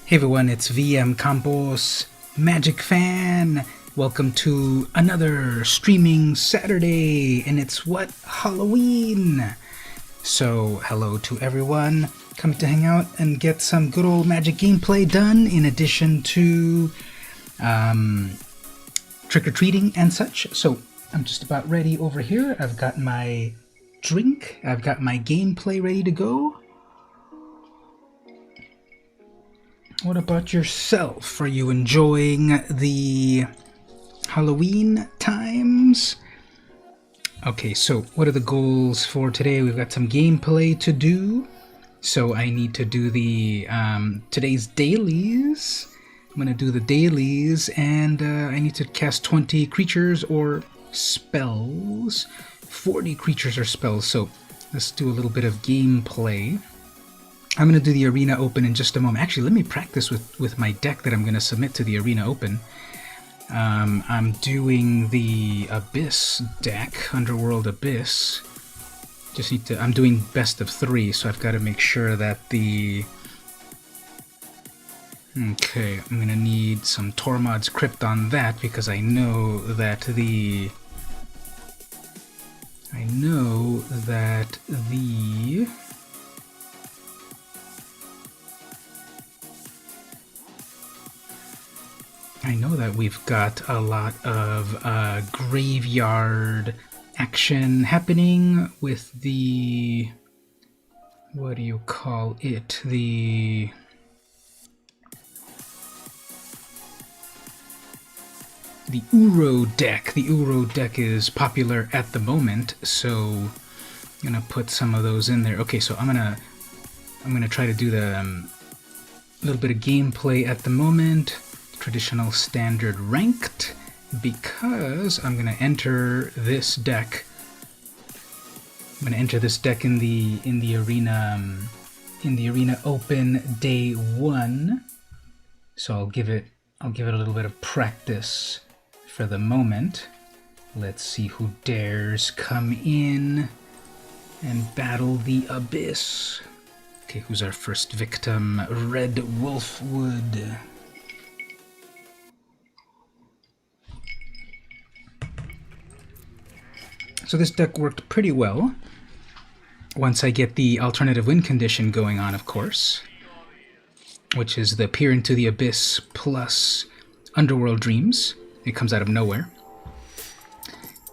Hey everyone, it's VM Campos, Magic Fan. Welcome to another streaming Saturday, and it's what? Halloween! So, hello to everyone coming to hang out and get some good old Magic gameplay done, in addition to trick-or-treating and such. So, I'm just about ready over here. I've got my drink, I've got my gameplay ready to go. What about yourself? Are you enjoying the Halloween times? Okay, so what are the goals for today? We've got some gameplay to do. So I need to do the today's dailies. I'm going to do the dailies, and I need to cast 20 creatures or spells. 40 creatures or spells. So let's do a little bit of gameplay. I'm going to do the Arena Open in just a moment. Actually, let me practice with my deck that I'm going to submit to the Arena Open. I'm doing the Abyss deck, Underworld Abyss. Just need to. I'm doing best of 3, so I've got to make sure that the. Okay, I'm going to need some Tormod's Crypt on that, because I know that the. I know that we've got a lot of graveyard action happening with the, what do you call it, the Uro deck. The Uro deck is popular at the moment, so I'm gonna put some of those in there. Okay, so I'm gonna try to do the little bit of gameplay at the moment. Traditional standard ranked, because I'm gonna enter this deck. I'm gonna enter this deck in the Arena Open day 1. So I'll give it a little bit of practice for the moment. Let's see who dares come in and battle the Abyss. Okay, who's our first victim? Red Wolfwood. So this deck worked pretty well, once I get the alternative win condition going on, of course, which is the Peer into the Abyss plus Underworld Dreams. It comes out of nowhere.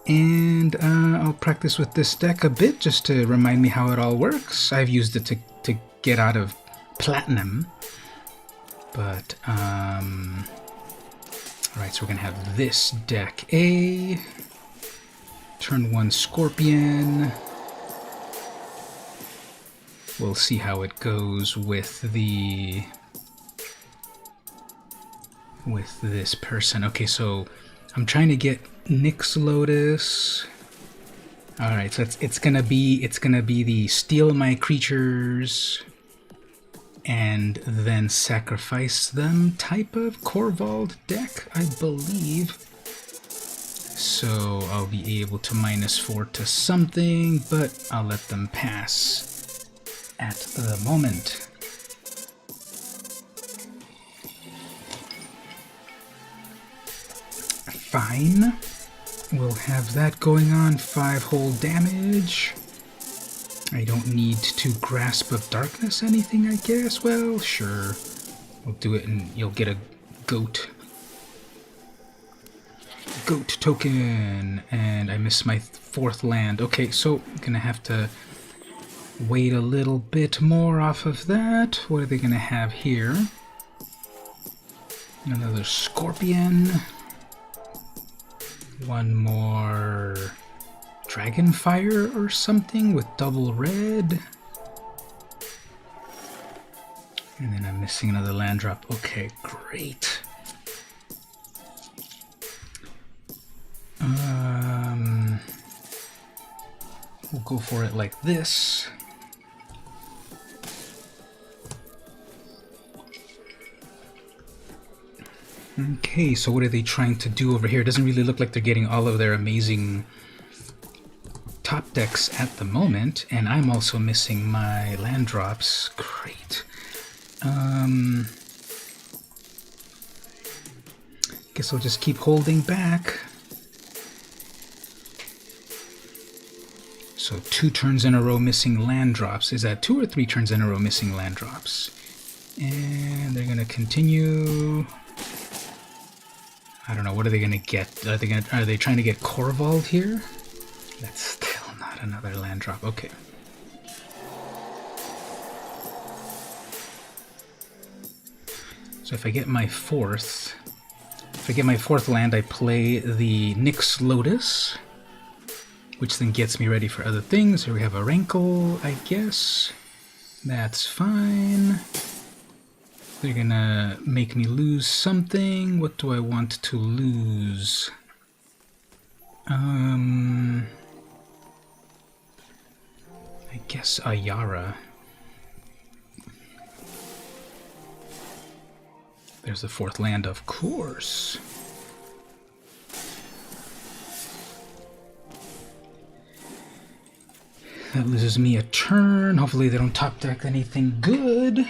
And I'll practice with this deck a bit, just to remind me how it all works. I've used it to get out of Platinum. But, alright, so we're going to have this deck A. Turn 1 Scorpion. We'll see how it goes with this person. Okay, so I'm trying to get Nyx Lotus. All right, so it's gonna be the steal my creatures and then sacrifice them type of Korvold deck, I believe. So I'll be able to -4 to something, but I'll let them pass at the moment. Fine. We'll have that going on. 5 whole damage. I don't need to Grasp of Darkness anything, I guess. Well, sure. We'll do it and you'll get a goat token, and I missed my 4th land. Okay, so I'm gonna have to wait a little bit more off of that. What are they gonna have here? Another Scorpion. One more Dragonfire or something with double red. And then I'm missing another land drop. Okay, great. We'll go for it like this. Okay, so what are they trying to do over here? It doesn't really look like they're getting all of their amazing top decks at the moment, and I'm also missing my land drops. Great. Guess I'll just keep holding back. So 2 turns in a row missing land drops. Is that 2 or 3 turns in a row missing land drops? And they're gonna continue. I don't know, what are they gonna get? Are they trying to get Corvald here? That's still not another land drop. Okay. So if I get my fourth land, I play the Nyx Lotus, which then gets me ready for other things. Here we have a Rankle, I guess. That's fine. They're gonna make me lose something. What do I want to lose? I guess Ayara. There's the 4th land, of course. That loses me a turn. Hopefully they don't top deck anything good.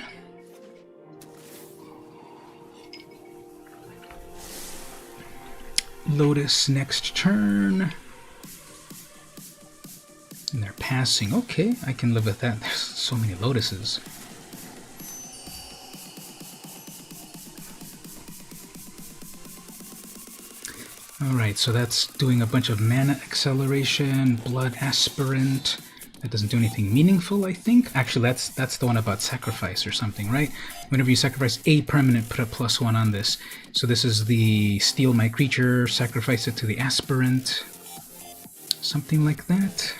Lotus next turn. And they're passing. Okay, I can live with that. There's so many Lotuses. Alright, so that's doing a bunch of mana acceleration, blood aspirant. That doesn't do anything meaningful, I think. Actually, that's the one about sacrifice or something, right? Whenever you sacrifice a permanent, put a +1 on this. So this is the steal my creature, sacrifice it to the aspirant. Something like that.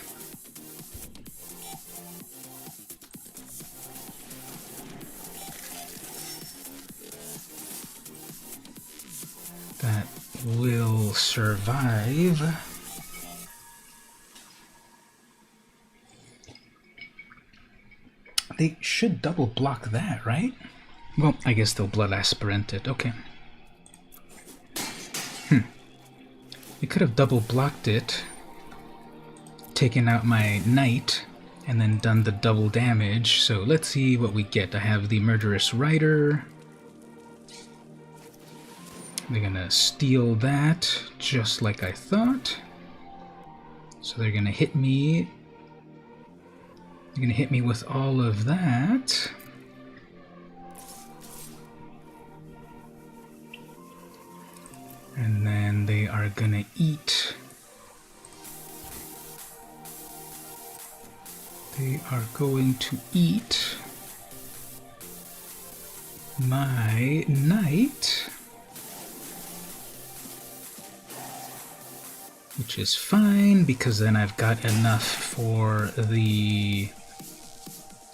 That will survive. They should double block that, right? Well, I guess they'll blood aspirant it. Okay. They could have double blocked it, taken out my knight, and then done the double damage. So let's see what we get. I have the Murderous Rider. They're gonna steal that, just like I thought. So they're gonna hit me. They're gonna hit me with all of that. And then they are gonna eat. They are going to eat my knight. Which is fine, because then I've got enough for the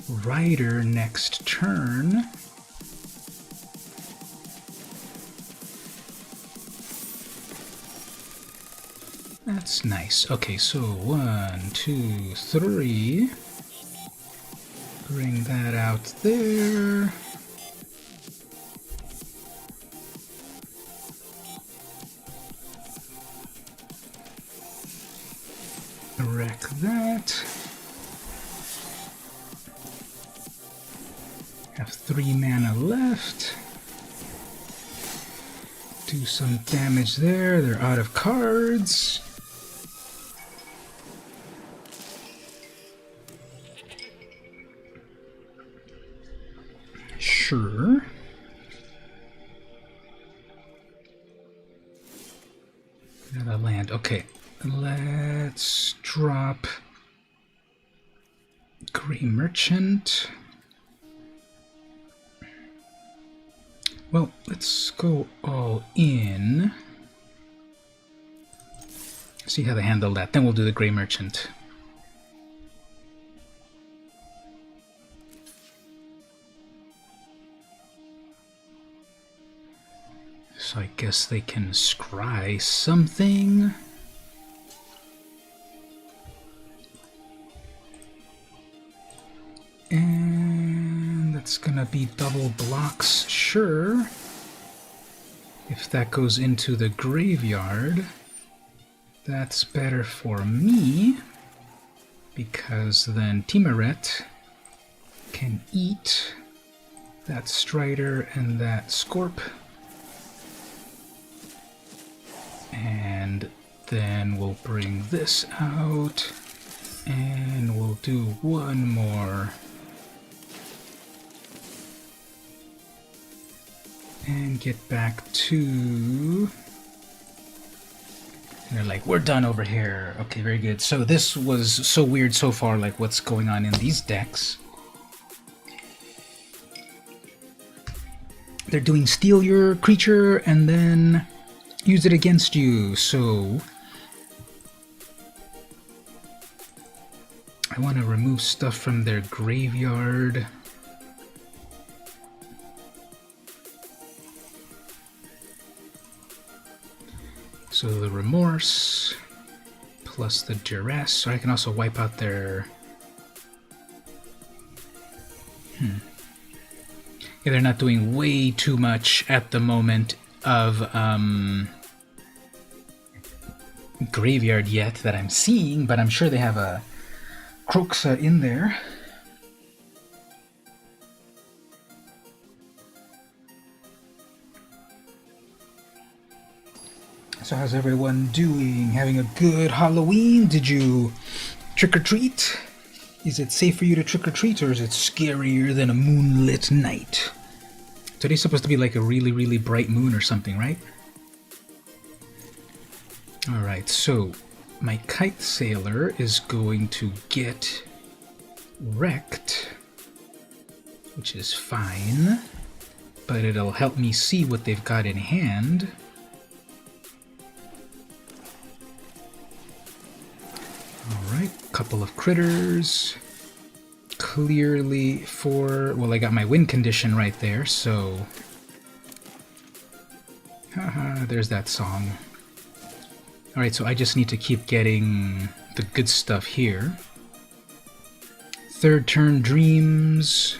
rider next turn. That's nice. Okay, so 1, 2, 3. Bring that out there. Wreck that. Have 3 mana left. Do some damage there. They're out of cards. Sure. Another land. Okay. Let's drop Grey Merchant. Well, let's go all in. See how they handle that. Then we'll do the Grey Merchant. So I guess they can scry something. And that's gonna be double blocks, sure. If that goes into the graveyard, that's better for me, because then Timaret can eat that Strider and that Scorp. Then we'll bring this out, and we'll do one more. And get back to... And they're like, we're done over here. Okay, very good. So this was so weird so far, like what's going on in these decks. They're doing steal your creature and then use it against you. So I want to remove stuff from their graveyard. So the Remorse plus the Duress. So I can also wipe out their... Yeah, they're not doing way too much at the moment of graveyard yet that I'm seeing, but I'm sure they have a Croxa in there. So how's everyone doing? Having a good Halloween? Did you trick-or-treat? Is it safe for you to trick-or-treat, or is it scarier than a moonlit night? Today's supposed to be like a really, really bright moon or something, right? Alright, so my Kite Sailor is going to get wrecked, which is fine, but it'll help me see what they've got in hand. Alright, couple of critters. Clearly for... Well, I got my win condition right there, so... Haha, there's that song. Alright, so I just need to keep getting the good stuff here. Third turn Dreams.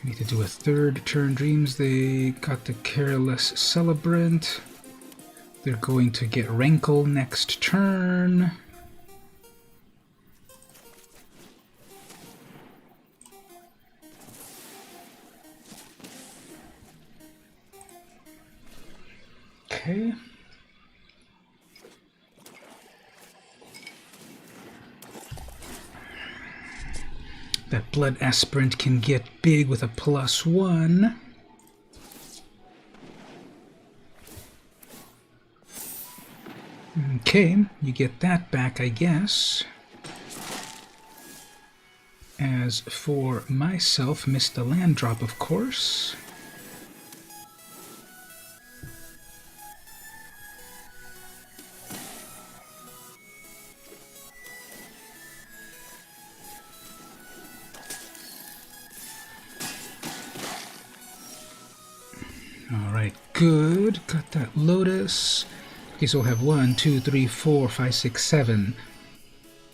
I need to do a third turn Dreams. They got the Careless Celebrant. They're going to get Rankle next turn. Okay. That Blood Aspirant can get big with a +1. Okay, you get that back, I guess. As for myself, missed the land drop, of course. Alright, good. Got that Lotus. Okay, so we'll have 1, 2, 3, 4, 5, 6, 7.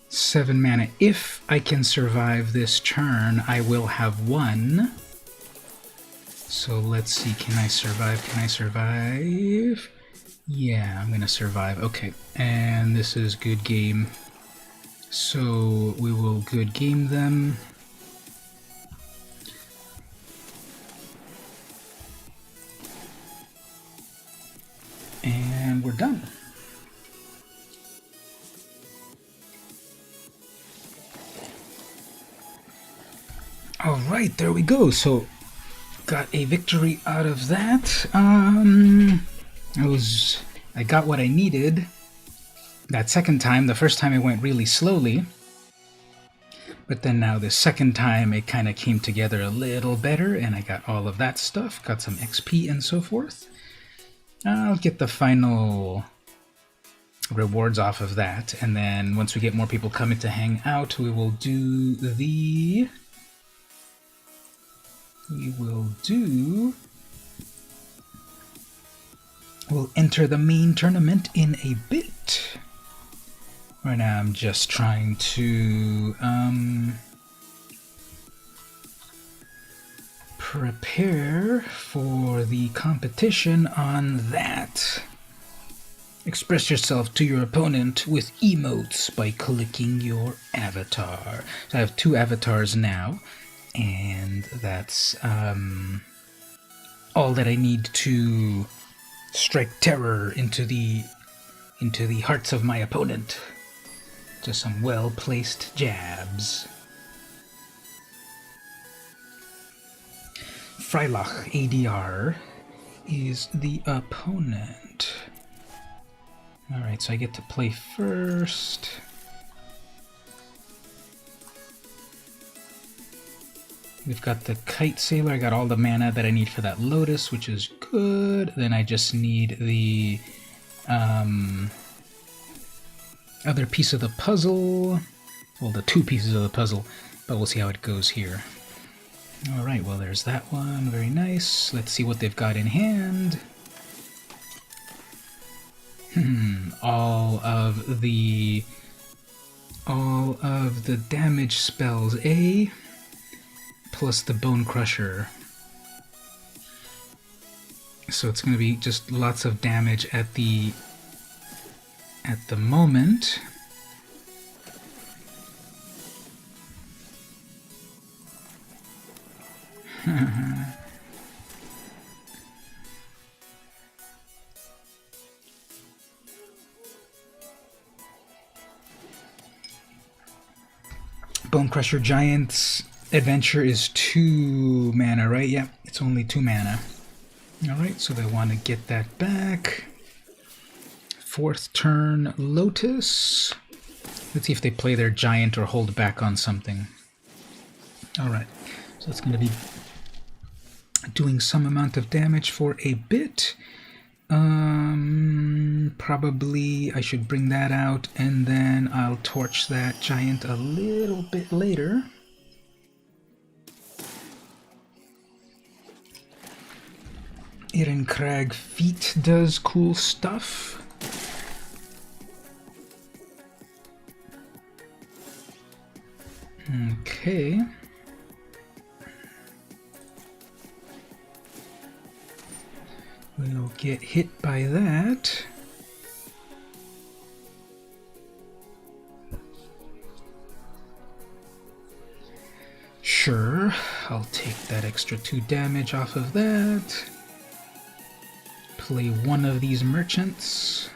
7 mana. If I can survive this turn, I will have 1. So let's see, can I survive? Can I survive? Yeah, I'm gonna survive. Okay, and this is good game. So we will good game them. And we're done. All right, there we go. So, got a victory out of that. I got what I needed that second time. The first time it went really slowly, but then now the second time it kind of came together a little better, and I got all of that stuff. Got some XP and so forth. I'll get the final rewards off of that, and then once we get more people coming to hang out, we will do the... We'll enter the main tournament in a bit. Right now I'm just trying to prepare for the competition on that. Express yourself to your opponent with emotes by clicking your avatar. So I have 2 avatars now, and that's all that I need to strike terror into the hearts of my opponent. Just some well-placed jabs. Freilach ADR is the opponent. Alright, so I get to play first. We've got the Kite Sailor. I got all the mana that I need for that Lotus, which is good. Then I just need the other piece of the puzzle. Well, the two pieces of the puzzle, but we'll see how it goes here. Alright, well there's that one. Very nice. Let's see what they've got in hand. All of the damage spells, eh? Plus the Bone Crusher. So it's going to be just lots of damage at the moment. Bone Crusher Giant's adventure is 2 mana, right? Yeah, it's only 2 mana. Alright, so they want to get that back. 4th turn, Lotus. Let's see if they play their Giant or hold back on something. Alright, so it's going to be doing some amount of damage for a bit. Probably I should bring that out, and then I'll torch that Giant a little bit later. Ehrencrag Feet does cool stuff. Okay. We'll get hit by that. Sure, I'll take that extra 2 damage off of that. Play one of these merchants.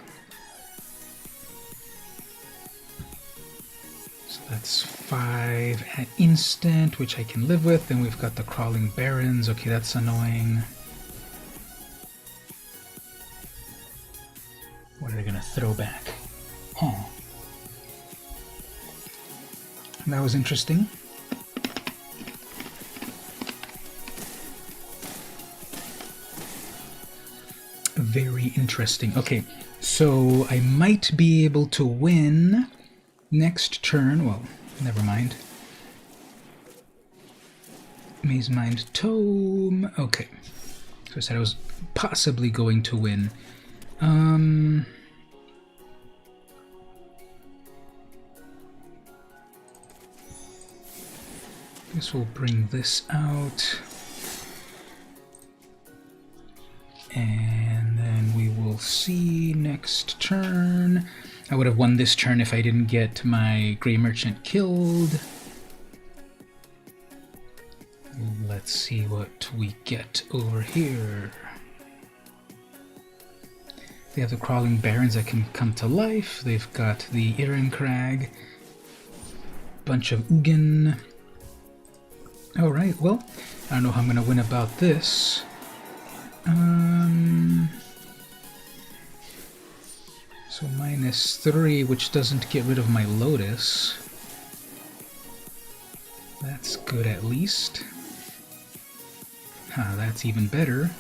So that's 5 at instant, which I can live with. Then we've got the Crawling Barons. Okay, that's annoying. What are they gonna throw back? Huh. That was interesting. Very interesting. Okay, so I might be able to win next turn. Well, never mind. Maze Mind Tome. Okay. So I said I was possibly going to win. Guess we'll bring this out. And then we will see next turn. I would have won this turn if I didn't get my Grey Merchant killed. Let's see what we get over here. They have the Crawling Barons that can come to life. They've got the Ehrencrag. Bunch of Ugin. Alright, well, I don't know how I'm going to win about this. So -3, which doesn't get rid of my Lotus. That's good at least. That's even better.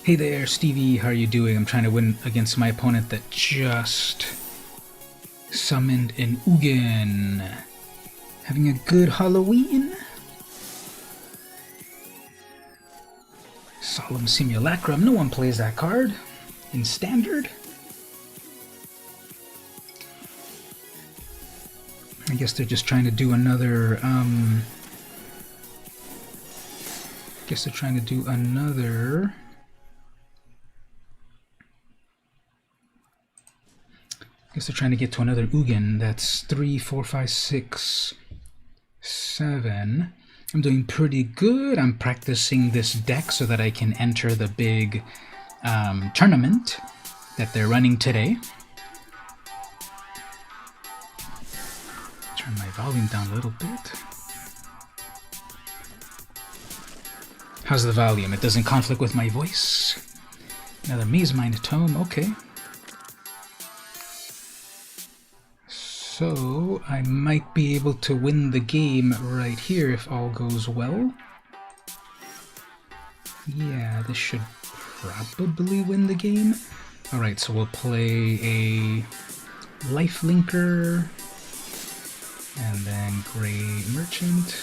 Hey there, Stevie, how are you doing? I'm trying to win against my opponent that just summoned an Ugin. Having a good Halloween? Solemn Simulacrum. No one plays that card in Standard. I guess they're just trying to do another, guess they're trying to do another... guess they're trying to get to another Ugin. That's 3, 4, 5, 6, 7. I'm doing pretty good. I'm practicing this deck so that I can enter the big tournament that they're running today. Turn my volume down a little bit. How's the volume? It doesn't conflict with my voice. Another Maze Mind tome, okay. So, I might be able to win the game right here if all goes well. Yeah, this should probably win the game. Alright, so we'll play a Life Linker, and then Gray Merchant.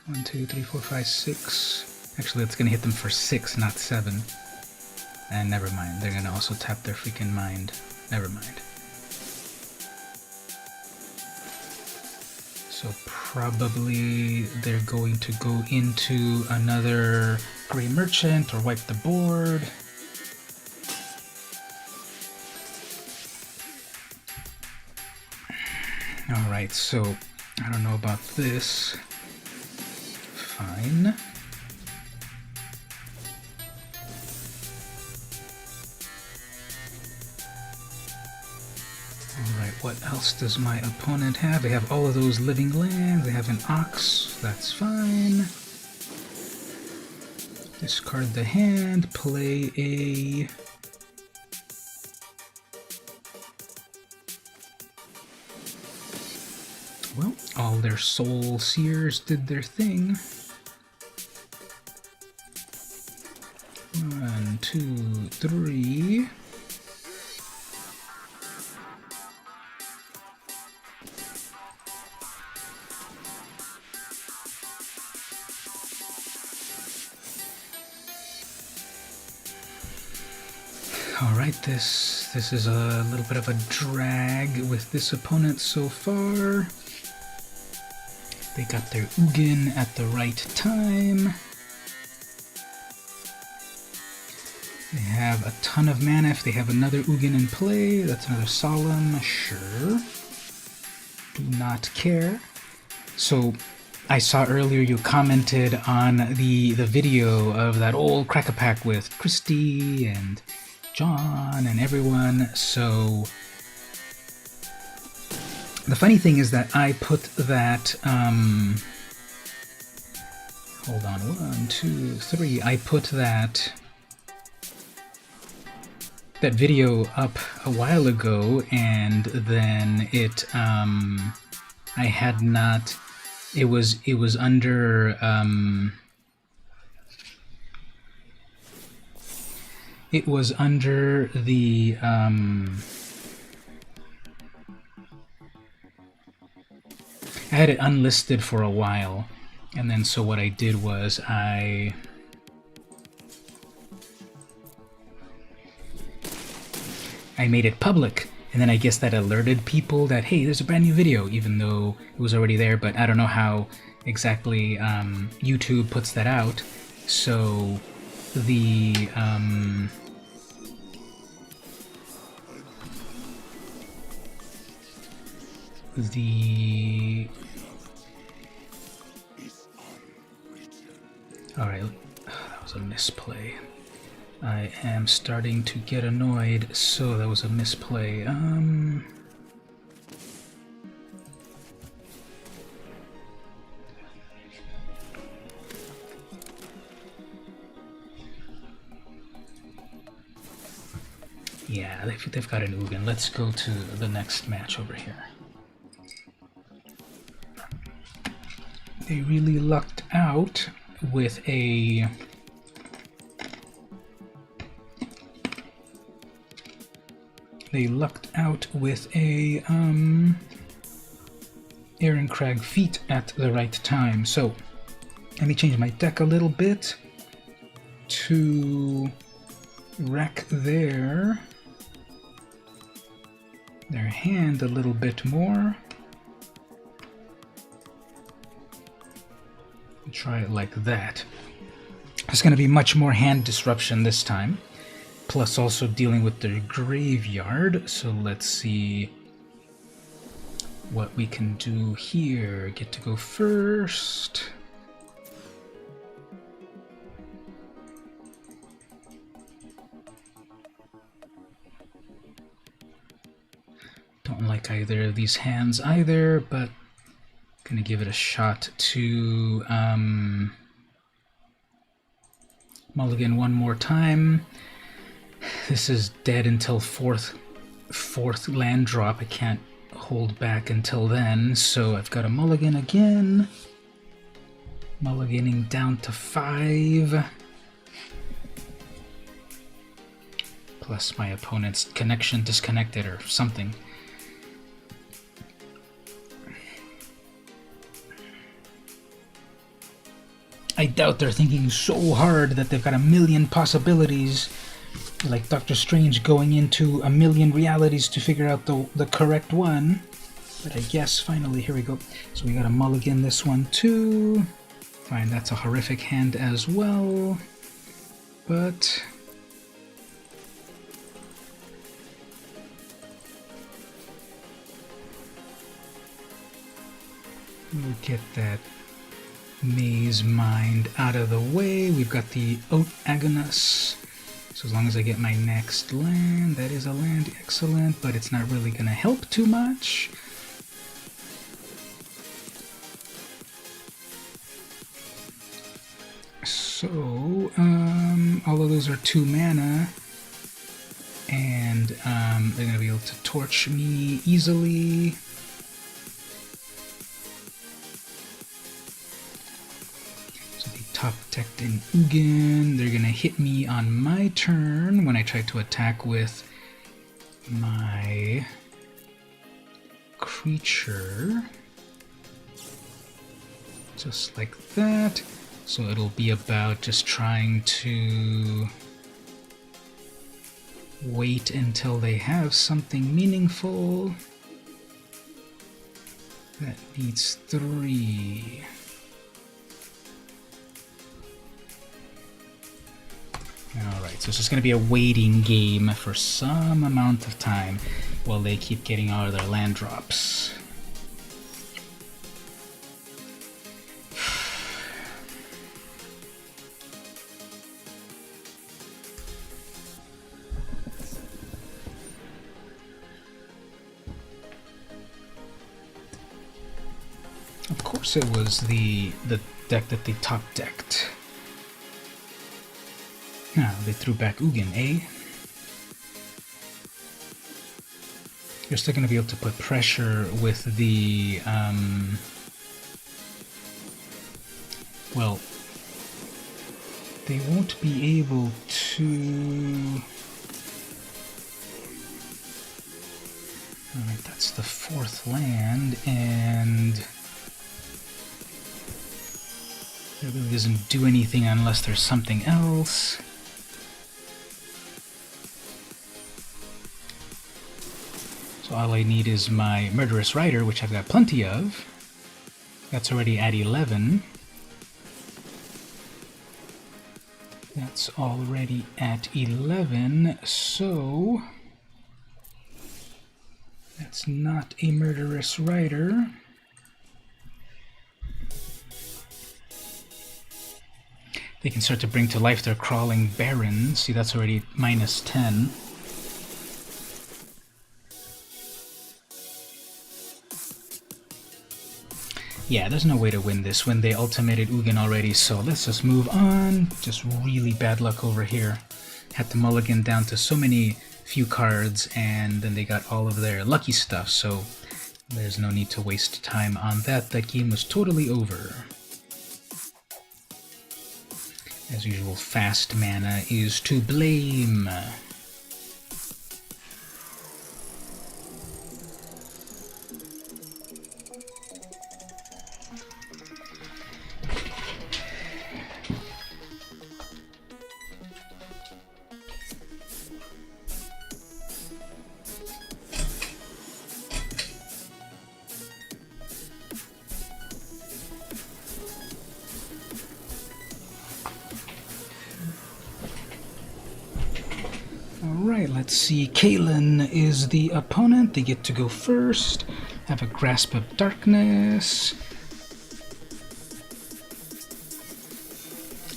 1, 2, 3, 4, 5, 6. Actually, it's gonna hit them for 6, not 7. And never mind, they're gonna also tap their freaking mind. Never mind. So probably they're going to go into another Gray Merchant or wipe the board. Alright, so I don't know about this. Fine. Alright, what else does my opponent have? They have all of those living lands. They have an Ox. That's fine. Discard the hand. Play a... Well, all their Soul Seers did their thing. 1, 2, 3... Alright, this is a little bit of a drag with this opponent so far. They got their Ugin at the right time. They have a ton of mana. If they have another Ugin in play, that's another Solemn, sure. Do not care. So, I saw earlier you commented on the video of that old Crack-a-Pack with Christy and John and everyone, so the funny thing is that I put that, hold on, 1, 2, 3, I put that video up a while ago, and then it, I had not, it was under, it was under the, I had it unlisted for a while, and then so what I did was I made it public, and then I guess that alerted people that, hey, there's a brand new video, even though it was already there, but I don't know how exactly YouTube puts that out, so the alright, that was a misplay. I am starting to get annoyed, so that was a misplay. Yeah, they've got an Ugin. Let's go to the next match over here. They really lucked out with a... They lucked out with a Aaron Crag feat at the right time. So let me change my deck a little bit to wreck their hand a little bit more. Try it like that. There's going to be much more hand disruption this time, plus also dealing with their graveyard. So let's see. what we can do here. Get to go first. Don't like either of these hands either, but gonna give it a shot to mulligan one more time. This is dead until fourth land drop. I can't hold back until then, so I've got a mulligan again. Mulliganing down to 5. Plus my opponent's connection disconnected or something. I doubt they're thinking so hard that they've got a million possibilities, like Doctor Strange going into a million realities to figure out the correct one. But I guess finally, here we go. So we got a mulligan this one too. Fine, that's a horrific hand as well. But we'll get that Maze Mind out of the way. We've got the Oat Agonus. So as long as I get my next land, that is a land, excellent, but it's not really going to help too much. So, all of those are 2 mana, and they're going to be able to torch me easily. Top decked in Ugin. They're gonna hit me on my turn when I try to attack with my creature. Just like that. So it'll be about just trying to wait until they have something meaningful. That needs 3. Alright, so it's just going to be a waiting game for some amount of time while they keep getting all of their land drops. Of course it was the deck that they top decked. Now, they threw back Ugin, eh? You're still going to be able to put pressure with the, well, they won't be able to... Alright, that's the 4th land, and it really doesn't do anything unless there's something else. So all I need is my Murderous Rider, which I've got plenty of. That's already at 11. That's already at 11, so that's not a Murderous Rider. They can start to bring to life their Crawling Barons. See, that's already minus 10. Yeah, there's no way to win this when they ultimated Ugin already, so let's just move on. Just really bad luck over here. Had to mulligan down to so many few cards, and then they got all of their lucky stuff, so there's no need to waste time on that. That game was totally over. As usual, fast mana is to blame. Alright, let's see. Kalen is the opponent. They get to go first. have a Grasp of Darkness.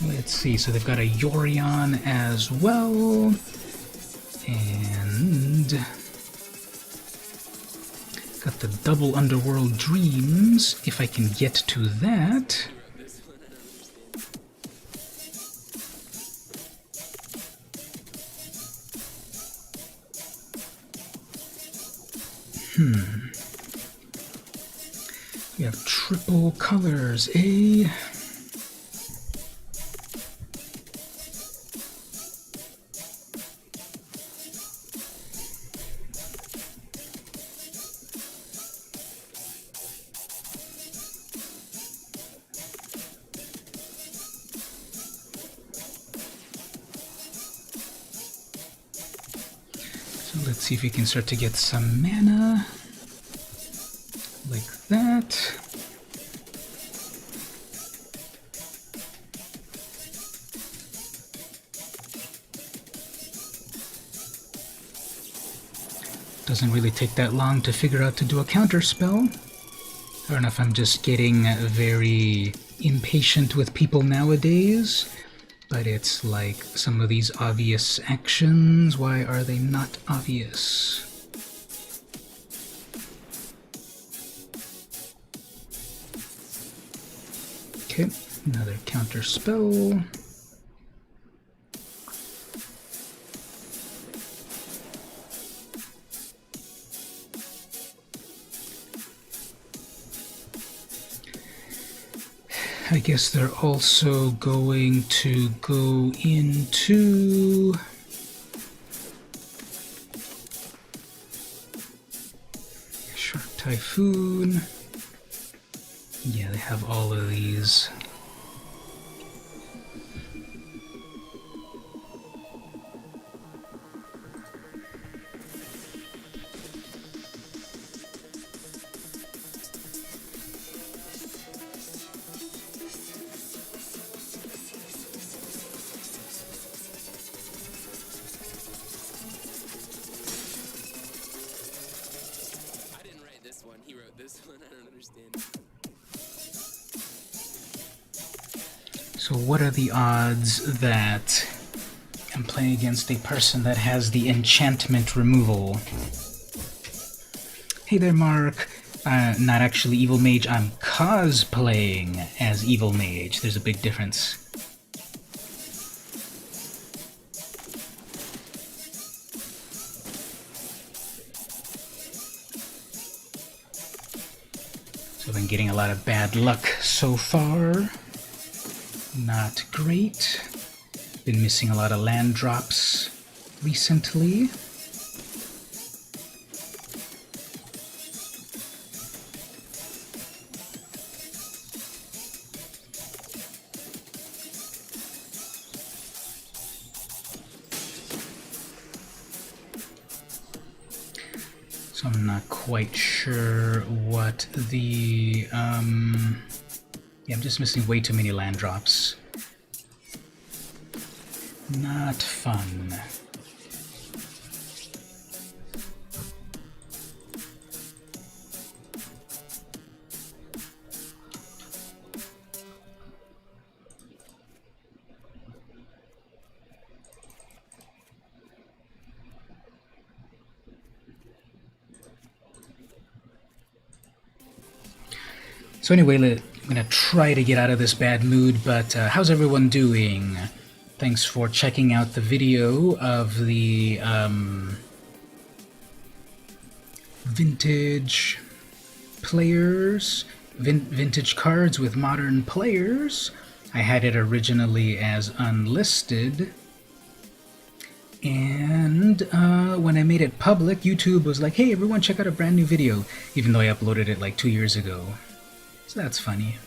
Let's see, so they've got a Yorion as well. And got the double Underworld Dreams, if I can get to that. We have triple colors, eh? So let's see if we can start to get some mana. Like that. Doesn't really take that long to figure out to do a counter spell. I don't know if I'm just getting very impatient with people nowadays, but it's like some of these obvious actions, why are they not obvious? Okay, another counter spell. I guess they're also going to go into Shark Typhoon. Yeah, they have all of these. So what are the odds that I'm playing against a person that has the enchantment removal? Hey there, Mark. Not actually Evil Mage, I'm cosplaying as Evil Mage. There's a big difference. So I've been getting a lot of bad luck so far. Not great. Been missing a lot of land drops recently. So I'm not quite sure what the yeah, I'm just missing way too many land drops. Not fun. So anyway, I'm gonna try to get out of this bad mood, but how's everyone doing? Thanks for checking out the video of the vintage players, vintage cards with modern players. I had it originally as unlisted, and when I made it public, YouTube was like, hey, everyone check out a brand new video, even though I uploaded it like 2 years ago. So that's funny.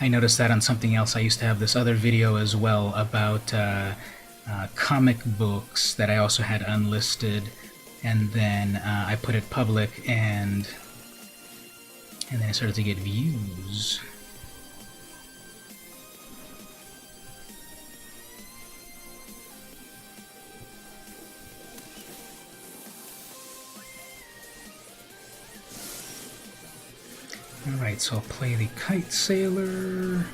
I noticed that on something else. I used to have this other video as well about comic books that I also had unlisted, and then I put it public, and then I started to get views. Alright, so I'll play the Kite Sailor,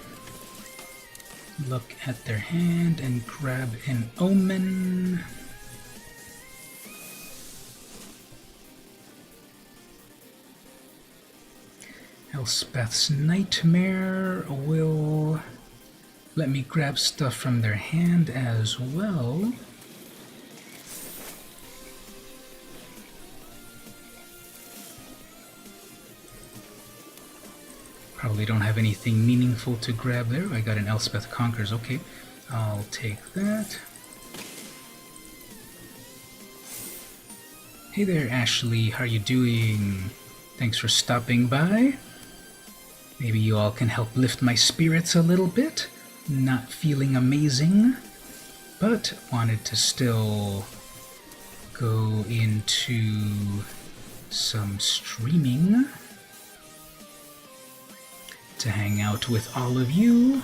look at their hand, and grab an Omen. Elspeth's Nightmare will let me grab stuff from their hand as well. Probably don't have anything meaningful to grab there. I got an Elspeth Conquers. Okay, I'll take that. Hey there, Ashley. How are you doing? Thanks for stopping by. Maybe you all can help lift my spirits a little bit. Not feeling amazing, but wanted to still go into some streaming to hang out with all of you.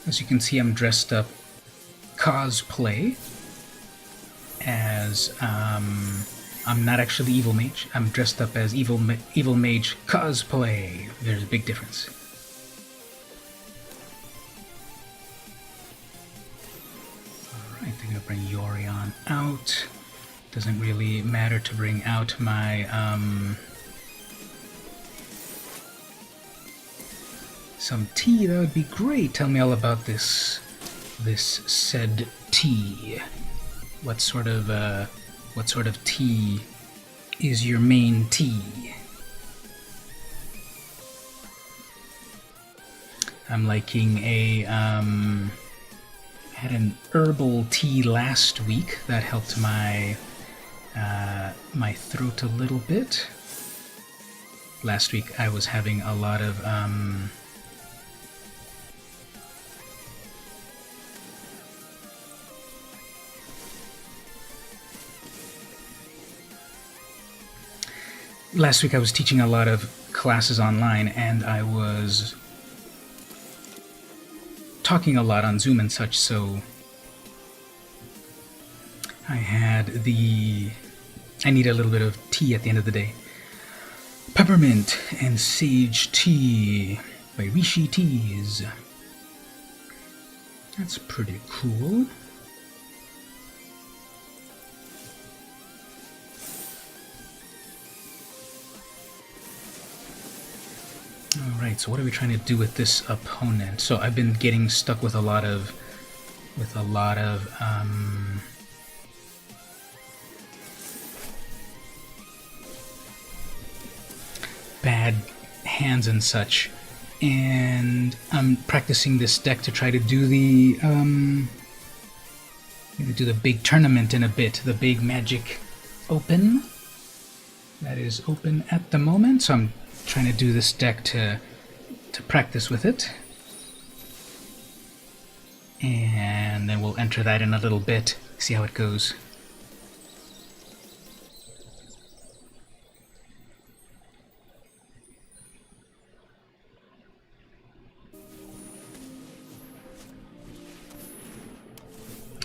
As you can see, I'm dressed up cosplay as I'm not actually Evil Mage. I'm dressed up as Evil Mage cosplay. There's a big difference. Alright, they're gonna bring Yorion out. Doesn't really matter to bring out my some tea. That would be great. Tell me all about this said tea. What sort of tea is your main tea? I'm liking a had an herbal tea last week that helped my my throat a little bit. Last week I was having a lot of last week I was teaching a lot of classes online, and I was talking a lot on Zoom and such, so I need a little bit of tea at the end of the day. Peppermint and Sage Tea by Rishi Teas. That's pretty cool. Alright, so what are we trying to do with this opponent? So I've been getting stuck with a lot of bad hands and such, and I'm practicing this deck to try to do the big tournament in a bit, the big Magic Open that is open at the moment. So I'm trying to do this deck to practice with it, and then we'll enter that in a little bit, see how it goes.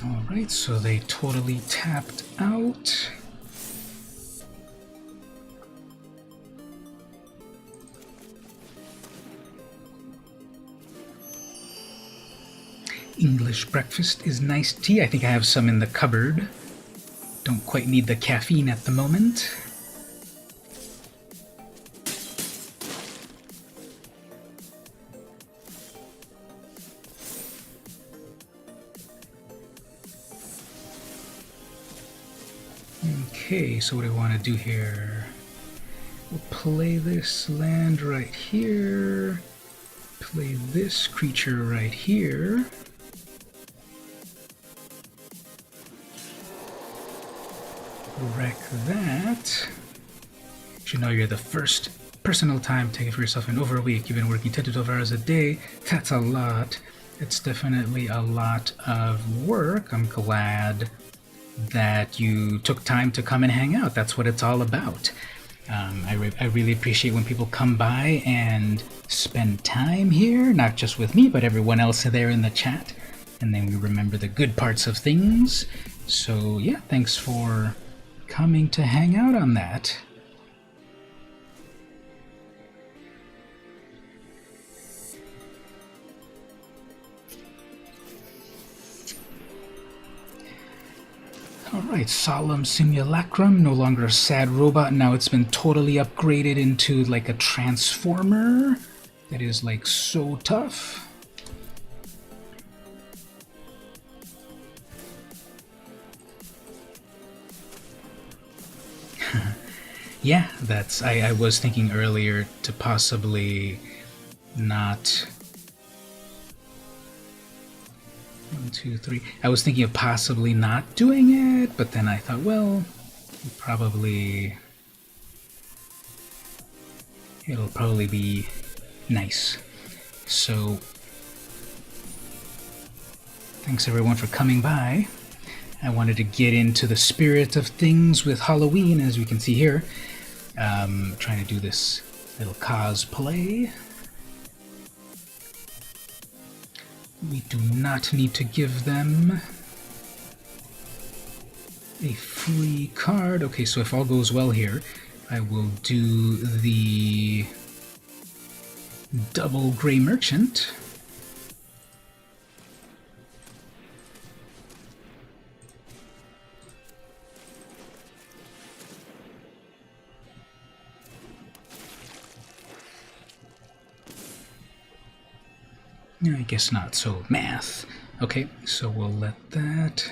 Alright, so they totally tapped out. English breakfast is nice tea. I think I have some in the cupboard. Don't quite need the caffeine at the moment. Okay, so what do I want to do here? We'll play this land right here. Play this creature right here. Wreck that. You should know you're the first personal time taking for yourself in over a week. You've been working 10 to 12 hours a day. That's a lot. It's definitely a lot of work. I'm glad that you took time to come and hang out. That's what it's all about. I really appreciate when people come by and spend time here, not just with me, but everyone else there in the chat. And then we remember the good parts of things. So yeah, thanks for coming to hang out on that. Alright, Solemn Simulacrum, no longer a sad robot, now it's been totally upgraded into like a transformer that is like so tough. Yeah, that's, I was thinking earlier to possibly not... 1, 2, 3. I was thinking of possibly not doing it, but then I thought, well, it'll probably be nice. So, thanks everyone for coming by. I wanted to get into the spirit of things with Halloween, as we can see here. Trying to do this little cosplay. We do not need to give them a free card. Okay, so if all goes well here, I will do the double Gray Merchant. I guess not, so math. Okay, so we'll let that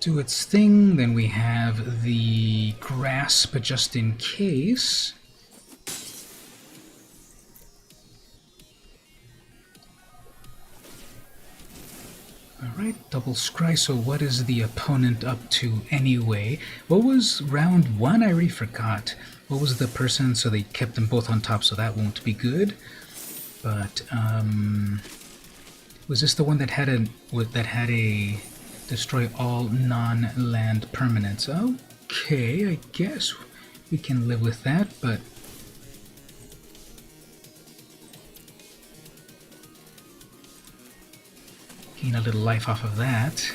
do its thing. Then we have the Grasp just in case. Alright, double scry, so what is the opponent up to anyway? What was round 1? I already forgot. What was the person? So they kept them both on top, so that won't be good. But, was this the one that had a destroy all non-land permanents? Okay, I guess we can live with that, but gain a little life off of that.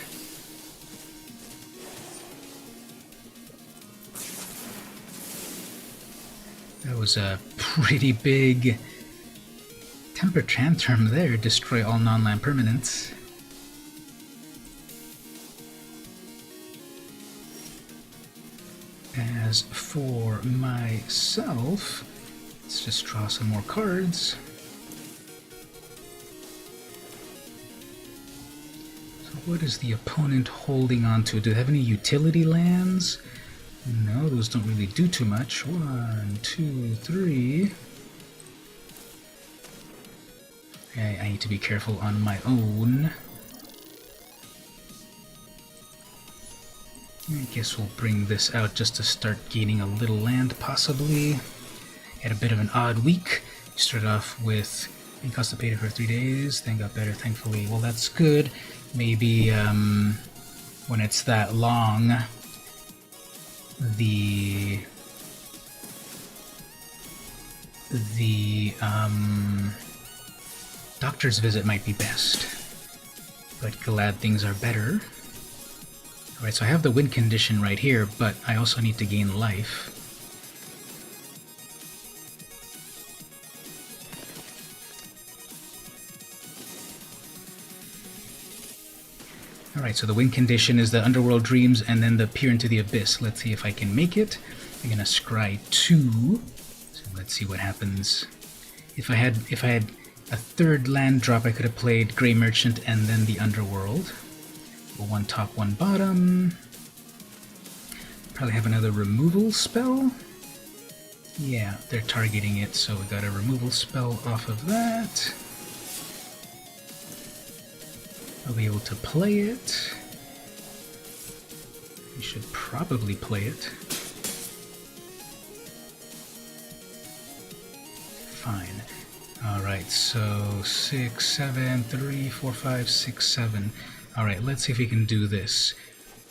That was a pretty big temper tantrum there. Destroy all non-land permanents. As for myself, let's just draw some more cards. So what is the opponent holding on to? Do they have any utility lands? No, those don't really do too much. 1, 2, 3. Okay, I need to be careful on my own. I guess we'll bring this out just to start gaining a little land, possibly. Had a bit of an odd week. Started off with being constipated for 3 days, then got better, thankfully. Well, that's good. Maybe when it's that long, the doctor's visit might be best, but glad things are better. Alright, so I have the win condition right here, but I also need to gain life. Alright, so the win condition is the Underworld Dreams and then the Peer into the Abyss. Let's see if I can make it. I'm gonna scry 2. So let's see what happens. If I had a third land drop, I could have played Gray Merchant and then the Underworld. One top, one bottom. Probably have another removal spell. Yeah, they're targeting it, so we got a removal spell off of that. I'll be able to play it. We should probably play it. Fine. Alright, so 6, 7, 3, 4, 5, 6, 7. Alright, let's see if we can do this.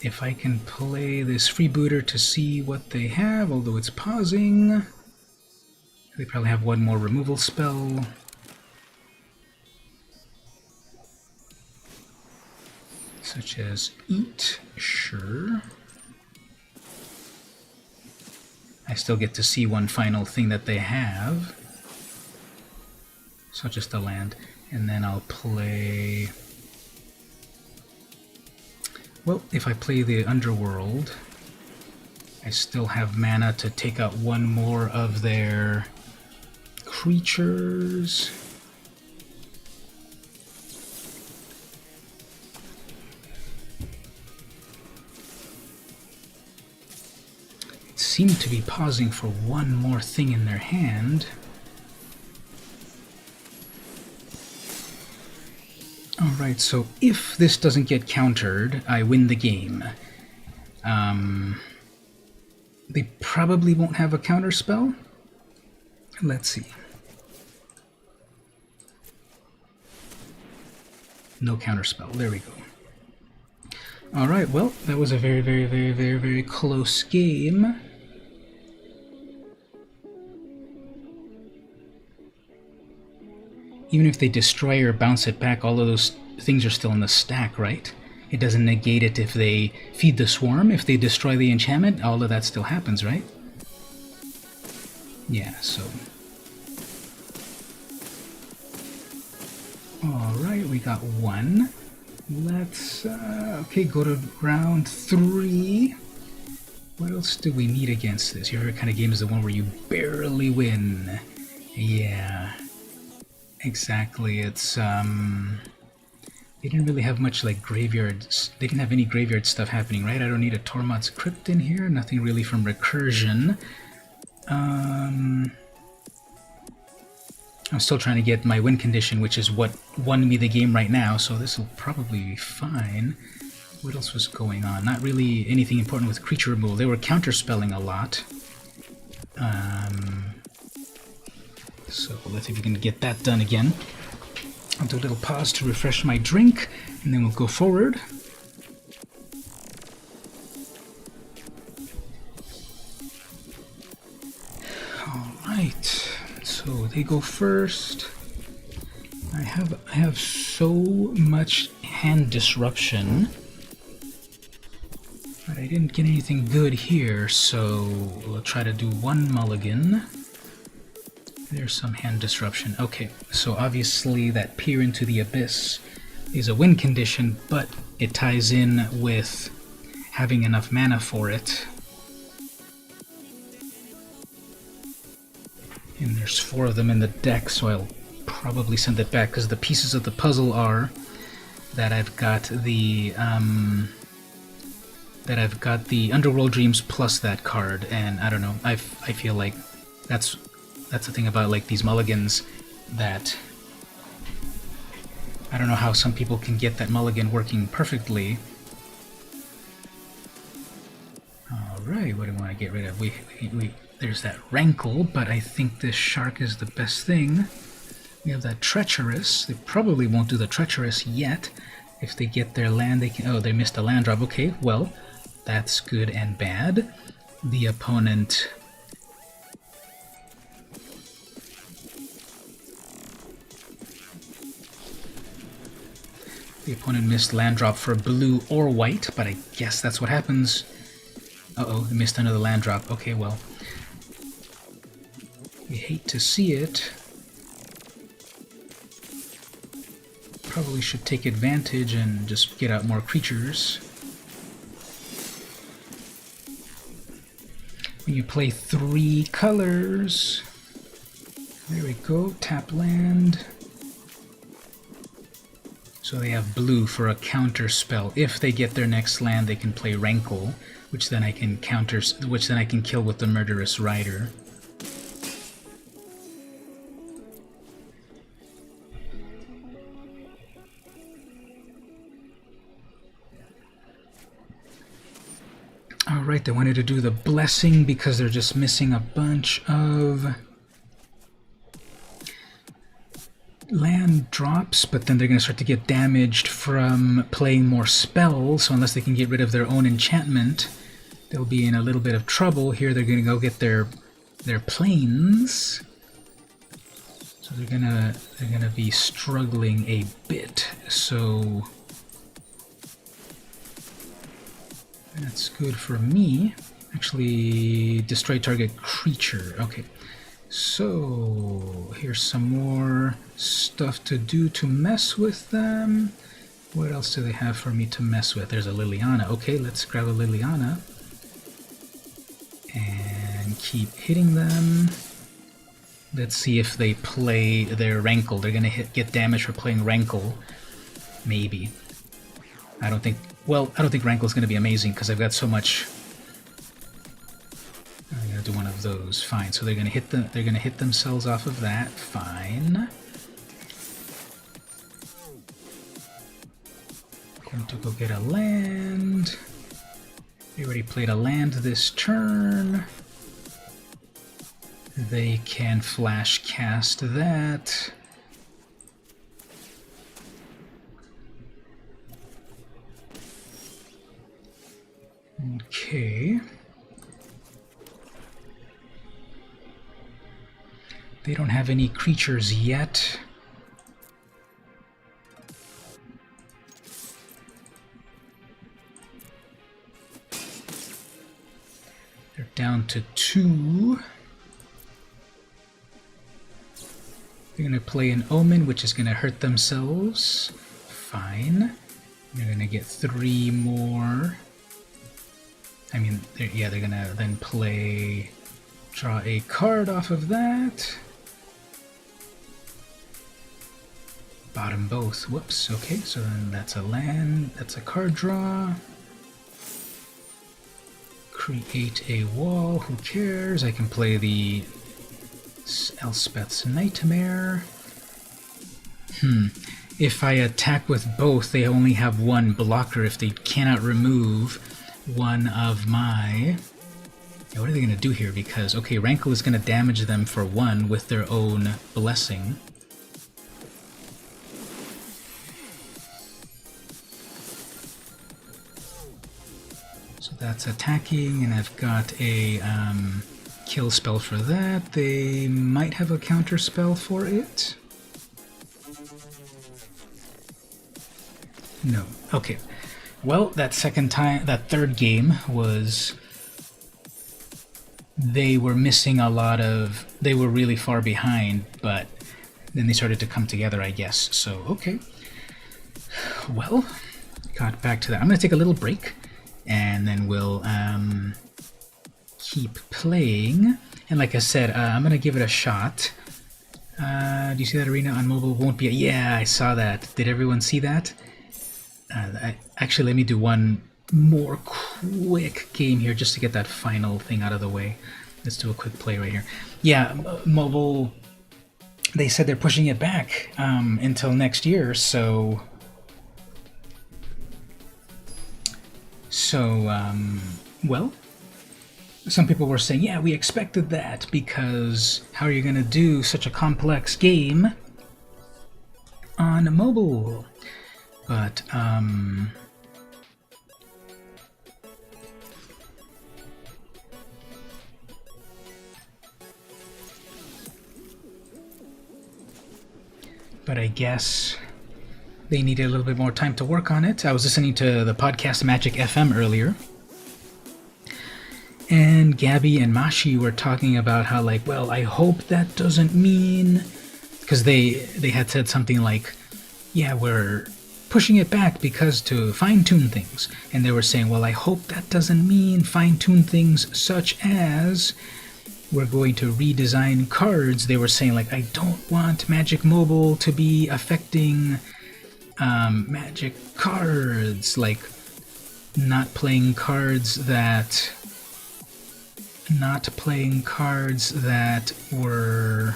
If I can play this freebooter to see what they have, although it's pausing. They probably have one more removal spell. such as eat, sure. I still get to see one final thing that they have. So just a land. And then I'll play... Well, if I play the Underworld, I still have mana to take out one more of their creatures. It seemed to be pausing for one more thing in their hand. Alright, so if this doesn't get countered, I win the game. They probably won't have a counter spell. Let's see. No counter spell. There we go. Alright, well, that was a very close game. Even if they destroy or bounce it back, all of those things are still in the stack, right? It doesn't negate it if they feed the swarm. If they destroy the enchantment, all of that still happens, right? Yeah, so... Alright, we got one. Let's, okay, go to round 3. What else do we need against this? Your favorite kind of game is the one where you barely win. Yeah, exactly. It's, they didn't really have much, like, graveyards. They didn't have any graveyard stuff happening, right? I don't need a Tormod's Crypt in here. Nothing really from Recursion. I'm still trying to get my win condition, which is what won me the game right now, so this will probably be fine. What else was going on? Not really anything important with creature removal. They were counterspelling a lot. So let's see if we can get that done again. I'll do a little pause to refresh my drink, and then we'll go forward. Alright, so they go first. I have so much hand disruption, but I didn't get anything good here, so we'll try to do one mulligan. There's some hand disruption. Okay, so obviously that Peer into the Abyss is a win condition, but it ties in with having enough mana for it. And there's 4 of them in the deck, so I'll probably send it back, because the pieces of the puzzle are that I've got the Underworld Dreams plus that card, and I don't know, I feel like that's the thing about, like, these mulligans, that I don't know how some people can get that mulligan working perfectly. Alright, what do we want to get rid of? There's that Rankle, but I think this Shark is the best thing. We have that Treacherous. They probably won't do the Treacherous yet. If they get their land, they can... Oh, they missed a land drop. Okay, well, that's good and bad. The opponent... The opponent missed land drop for blue or white, but I guess that's what happens. Uh-oh, they missed another land drop. Okay, well. We hate to see it. Probably should take advantage and just get out more creatures. When you play 3 colors... There we go, tap land. So they have blue for a counter spell. If they get their next land, they can play Rankle, which then I can kill with the Murderous Rider. Alright, they wanted to do the Blessing because they're just missing a bunch of land drops, but then they're going to start to get damaged from playing more spells, so unless they can get rid of their own enchantment, they'll be in a little bit of trouble. Here they're going to go get their planes, so they're gonna be struggling a bit. So That's good for me. Actually, destroy target creature. Okay. So, here's some more stuff to do to mess with them. What else do they have for me to mess with? There's a Liliana. Okay, let's grab a Liliana. And keep hitting them. Let's see if they play their Rankle. They're going to get damage for playing Rankle. Maybe. I don't think Rankle is going to be amazing because I've got so much. I'm going to do one of those. Fine. So they're going to hit themselves off of that. Fine. Going to go get a land. They already played a land this turn. They can flash cast that. Okay. They don't have any creatures yet. They're down to 2. They're going to play an Omen, which is going to hurt themselves. Fine. They're going to get 3 more. I mean, they're going to then draw a card off of that. Bottom both. Whoops. Okay, so then that's a land. That's a card draw. Create a wall. Who cares? I can play the Elspeth's Nightmare. If I attack with both, they only have 1 blocker if they cannot remove one of my... Yeah, what are they going to do here? Because, okay, Rankle is going to damage them for 1 with their own Blessing. So that's attacking, and I've got a kill spell for that. They might have a counter spell for it. No. Okay. Well, that third game was... They were missing a lot of... They were really far behind, but then they started to come together, I guess. So, okay. Well, got back to that. I'm going to take a little break, and then we'll keep playing. And like I said, I'm going to give it a shot. Do you see that arena on mobile won't be... Yeah, I saw that. Did everyone see that? Actually, let me do one more quick game here just to get that final thing out of the way. Let's do a quick play right here. Yeah, mobile, they said they're pushing it back until next year, so well, some people were saying, yeah, we expected that, because how are you going to do such a complex game on mobile? But, I guess they needed a little bit more time to work on it. I was listening to the podcast Magic FM earlier, and Gabby and Mashi were talking about how, like, well, I hope that doesn't mean... Because they had said something like, yeah, we're pushing it back because to fine-tune things. And they were saying, well, I hope that doesn't mean fine-tune things such as we're going to redesign cards. They were saying, like, I don't want Magic Mobile to be affecting Magic cards, like not playing cards that were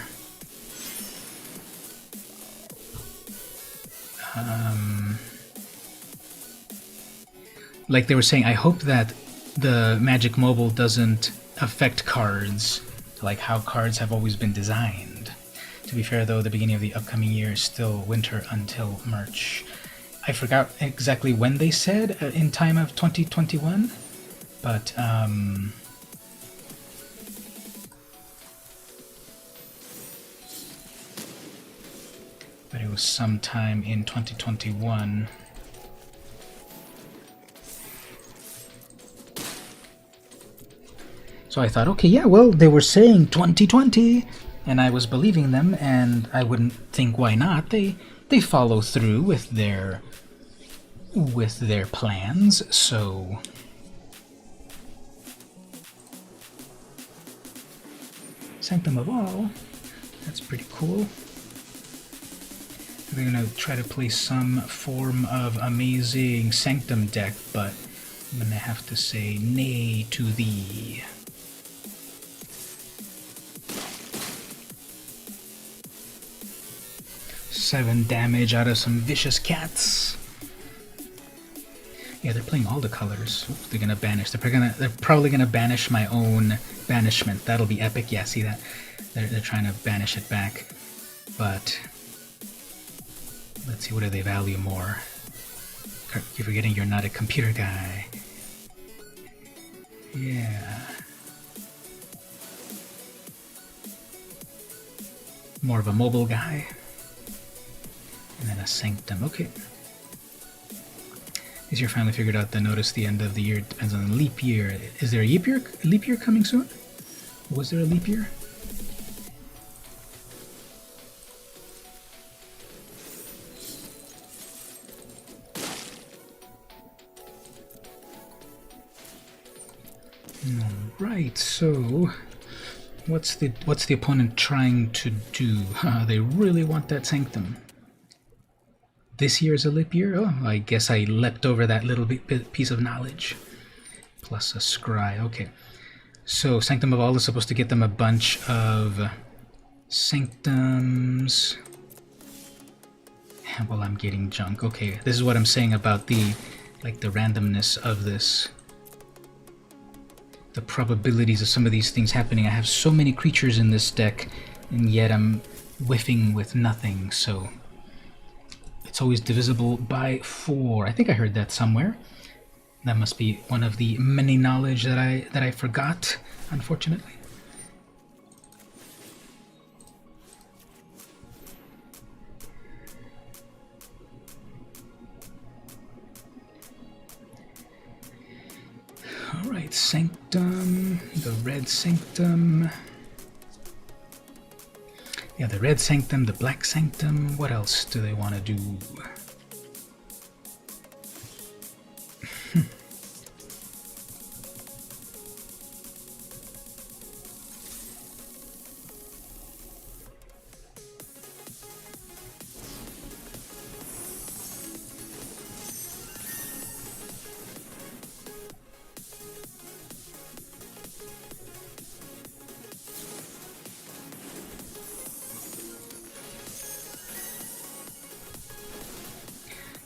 like they were saying, I hope that the Magic Mobile doesn't affect cards, like how cards have always been designed. To be fair, though, the beginning of the upcoming year is still winter until March. I forgot exactly when they said, in time of 2021, but it was sometime in 2021. So I thought, okay, yeah, well, they were saying 2020, and I was believing them, and I wouldn't think why not. They follow through with their plans, so Sanctum of All, that's pretty cool. They're gonna try to play some form of amazing Sanctum deck, but I'm gonna have to say nay to thee. Seven damage out of some vicious cats. Yeah, they're playing all the colors. Oops, they're gonna banish. They're probably gonna banish my own banishment. That'll be epic. Yeah, see that? They're trying to banish it back. But let's see, what do they value more? You're forgetting you're not a computer guy. Yeah. More of a mobile guy. And then a Sanctum. Okay. This year finally figured out that notice the end of the year depends on the leap year. Is there a leap year coming soon? Was there a leap year? Right, so what's the opponent trying to do? They really want that Sanctum. This year is a leap year? Oh, I guess I leapt over that little piece of knowledge. Plus a scry, okay. So Sanctum of All is supposed to get them a bunch of Sanctums. Well, I'm getting junk. Okay, this is what I'm saying about the randomness of this. The probabilities of some of these things happening. I have so many creatures in this deck, and yet I'm whiffing with nothing, so it's always divisible by 4. I think I heard that somewhere. That must be one of the many knowledge that I forgot, unfortunately. Alright, Sanctum, the red Sanctum. Yeah, the red Sanctum, the black Sanctum. What else do they want to do?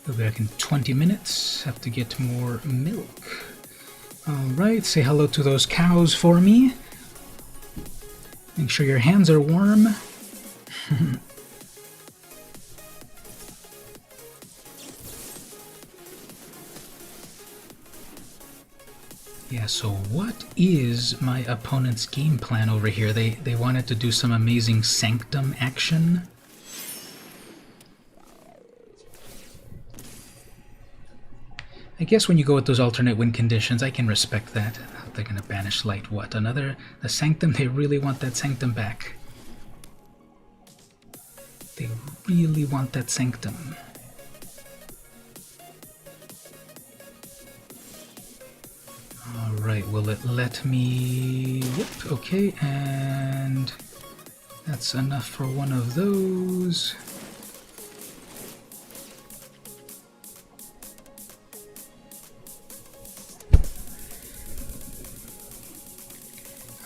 We'll be back in 20 minutes. Have to get more milk. Alright, say hello to those cows for me. Make sure your hands are warm. Yeah, so what is my opponent's game plan over here? They wanted to do some amazing Sanctum action. I guess when you go with those alternate win conditions, I can respect that. They're gonna banish light. What? The Sanctum? They really want that Sanctum back. They really want that Sanctum. Alright, will it let me... Yep, okay, and that's enough for one of those.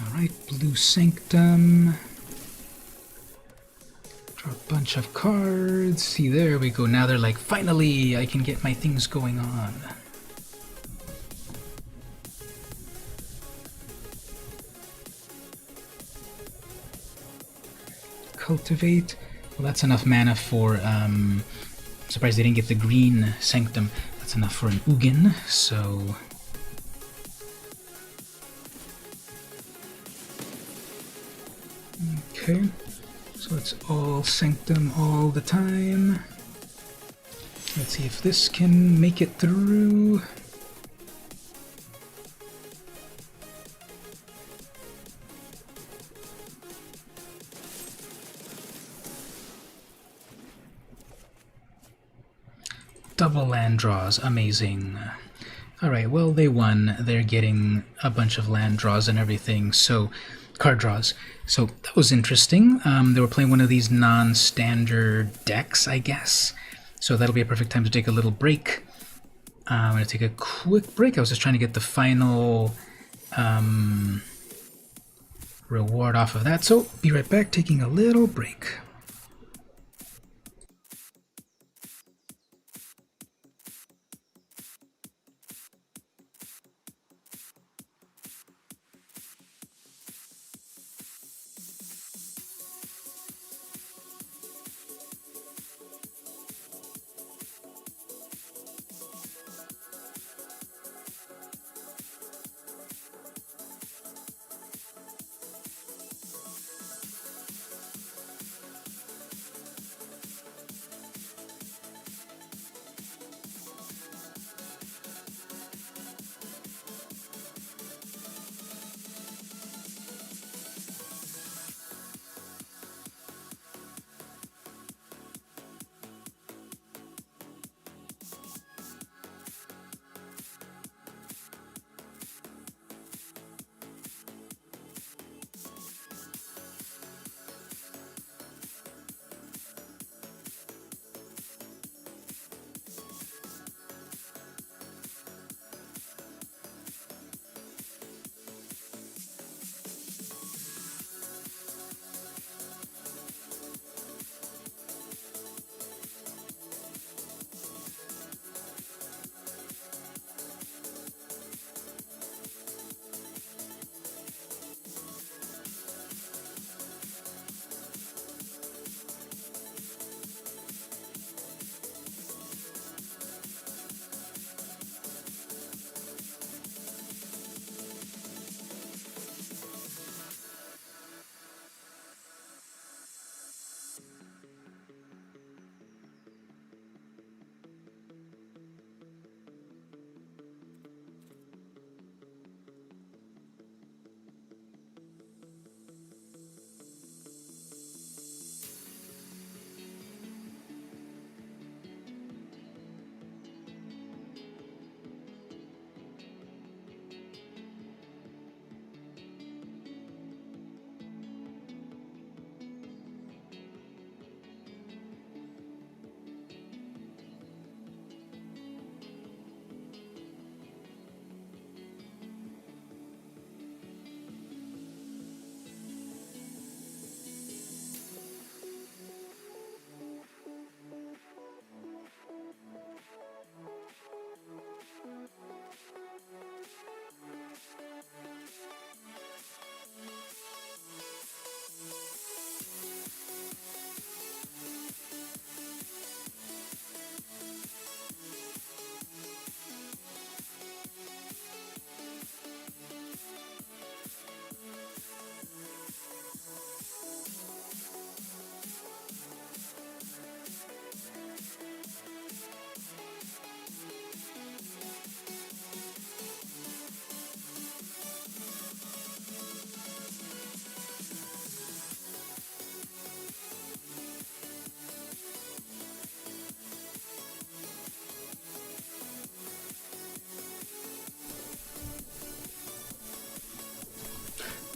Alright, blue Sanctum. Draw a bunch of cards. See, there we go. Now they're like, finally, I can get my things going on. Cultivate. Well, that's enough mana for... surprised they didn't get the green Sanctum. That's enough for an Ugin, so... Okay, so it's all Sanctum all the time. Let's see if this can make it through. double land draws. Amazing. Alright, well, they won. They're getting a bunch of land draws and everything, so card draws. So that was interesting. They were playing one of these non-standard decks, I guess. So that'll be a perfect time to take a little break. I'm going to take a quick break. I was just trying to get the final reward off of that. So be right back, taking a little break.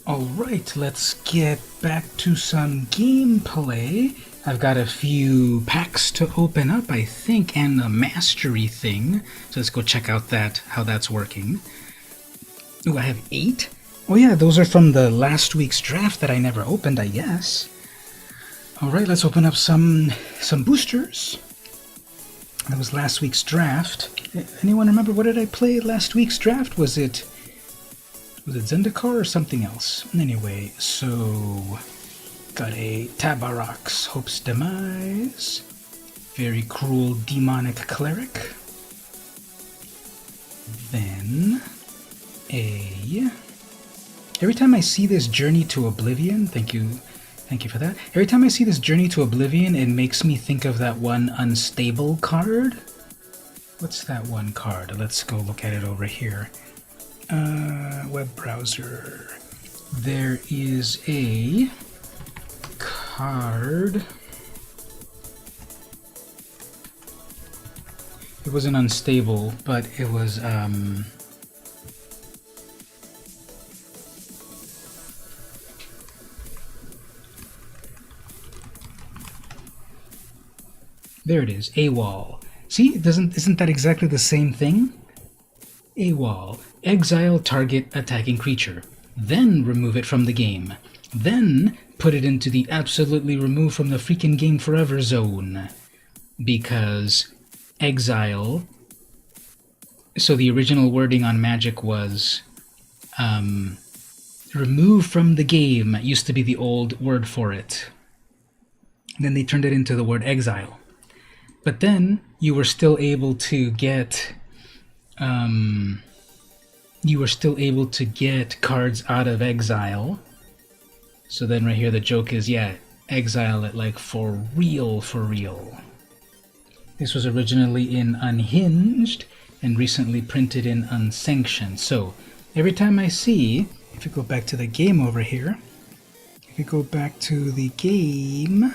Alright, let's get back to some gameplay. I've got a few packs to open up, I think, and a mastery thing. So let's go check out how that's working. Ooh, I have 8? Oh yeah, those are from the last week's draft that I never opened, I guess. Alright, let's open up some boosters. That was last week's draft. Anyone remember, what did I play last week's draft? Was it Zendikar or something else? Anyway, so got a Tabarak's Hope's Demise, very cruel demonic cleric, then every time I see this Journey to Oblivion, thank you for that. Every time I see this Journey to Oblivion, it makes me think of that one Unstable card. What's that one card? Let's go look at it over here. Web browser. There is a card. It wasn't unstable, but it was, there it is, AWOL. See, isn't that exactly the same thing? AWOL, exile target attacking creature. Then remove it from the game. Then put it into the absolutely remove from the freaking game forever zone. Because exile, so the original wording on Magic was remove from the game. It used to be the old word for it. Then they turned it into the word exile. But then you were still able to get cards out of exile. So then right here the joke is, yeah, exile it like for real, for real. This was originally in Unhinged and recently printed in Unsanctioned. So every time I see, if you go back to the game over here, if you go back to the game,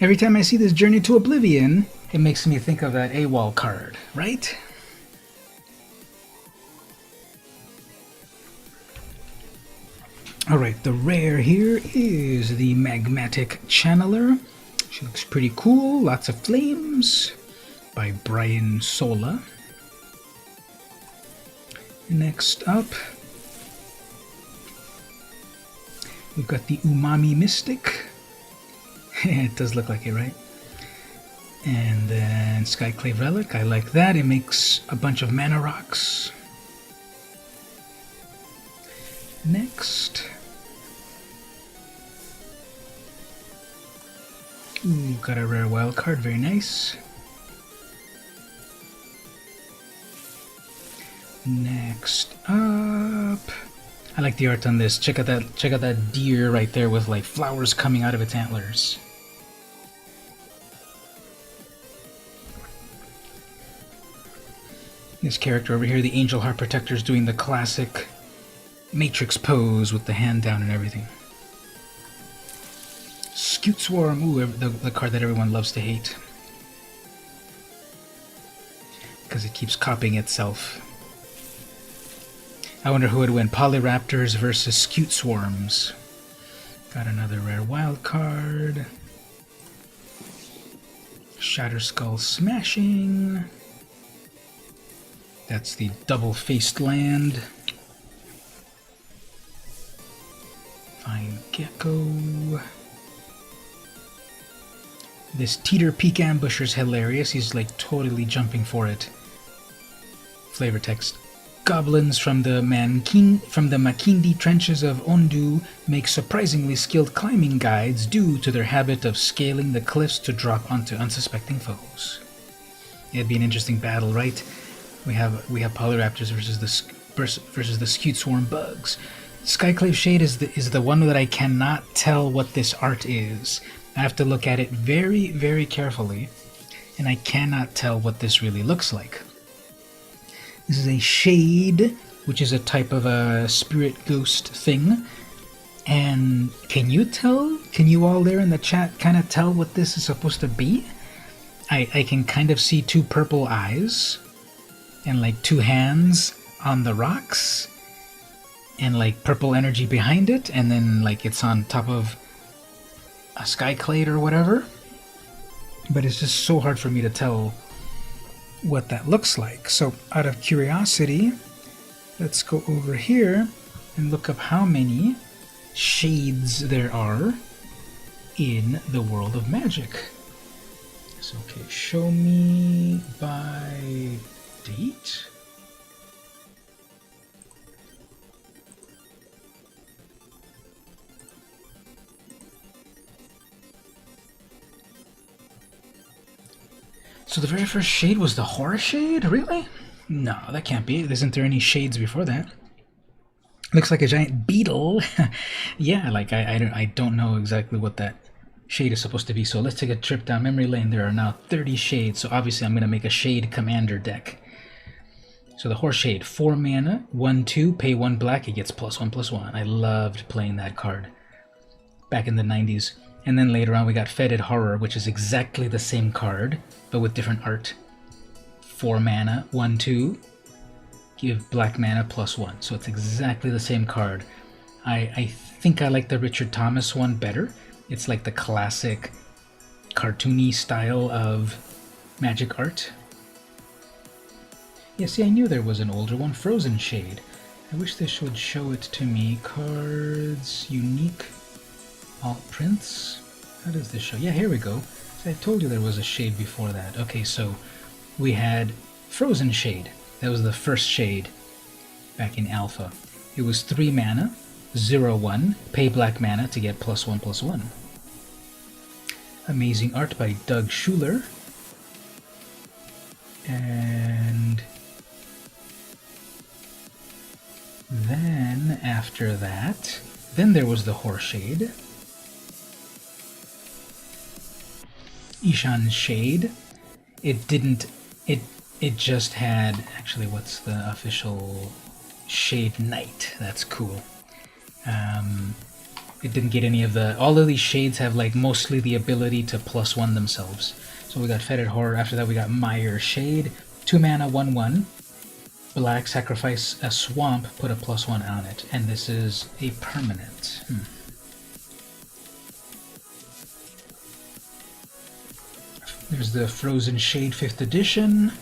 every time I see this Journey to Oblivion, it makes me think of that AWOL card, right? Alright, the rare here is the Magmatic Channeler. She looks pretty cool, lots of flames, by Brian Sola. Next up, we've got the Umami Mystic. It does look like it, right? And then Skyclave Relic, I like that. It makes a bunch of mana rocks. Next. Ooh, got a rare wild card, very nice. Next up. I like the art on this. Check out that deer right there with like flowers coming out of its antlers. This character over here, the Angel Heart Protector, is doing the classic Matrix pose with the hand down and everything. Scute Swarm, ooh, the card that everyone loves to hate. Because it keeps copying itself. I wonder who would win, Polyraptors versus Scute Swarms. Got another rare wild card. Shatterskull Smashing. That's the double-faced land. Fine Gecko. This Teeter Peak Ambusher's hilarious. He's like totally jumping for it. Flavor text. Goblins from the Makindi trenches of Ondu make surprisingly skilled climbing guides due to their habit of scaling the cliffs to drop onto unsuspecting foes. It'd be an interesting battle, right? We have Polyraptors versus the Scute Swarm bugs. Skyclave Shade is the one that I cannot tell what this art is. I have to look at it very, very carefully, and I cannot tell what this really looks like. This is a shade, which is a type of a spirit ghost thing. And can you all there in the chat kind of tell what this is supposed to be? I can kind of see two purple eyes and like two hands on the rocks and like purple energy behind it, and then like it's on top of a skyclade or whatever. But it's just so hard for me to tell what that looks like. So out of curiosity, let's go over here and look up how many shades there are in the world of Magic. So okay, show me by date. So the very first shade was the horror shade? Really? No, that can't be. Isn't there any shades before that? Looks like a giant beetle. Yeah, like I don't know exactly what that shade is supposed to be. So let's take a trip down memory lane. There are now 30 shades. So obviously I'm going to make a shade commander deck. So the horse shade, 4 mana, 1/2, pay 1 black, it gets +1/+1. I loved playing that card back in the 90s. And then later on we got Fetid Horror, which is exactly the same card, but with different art. 4 mana, 1/2, give black mana +1. So it's exactly the same card. I think I like the Richard Thomas one better. It's like the classic cartoony style of Magic art. Yeah, see, I knew there was an older one, Frozen Shade. I wish this would show it to me. Cards, unique, alt prints. How does this show? Yeah, here we go. I told you there was a shade before that. Okay, so we had Frozen Shade. That was the first shade back in Alpha. It was 3 mana, 0/1, pay black mana to get +1/+1. Amazing art by Doug Schuler. And then after that, then there was the Horshade. Ishan Shade. It just had, actually, what's the official Shade Knight? That's cool. It didn't get any of the, all of these shades have like mostly the ability to +1 themselves. So we got Fetid Horror, after that we got Mire Shade, 2 mana, 1/1, black, sacrifice a swamp, put a +1 on it, and this is a permanent. There's the Frozen Shade 5th edition,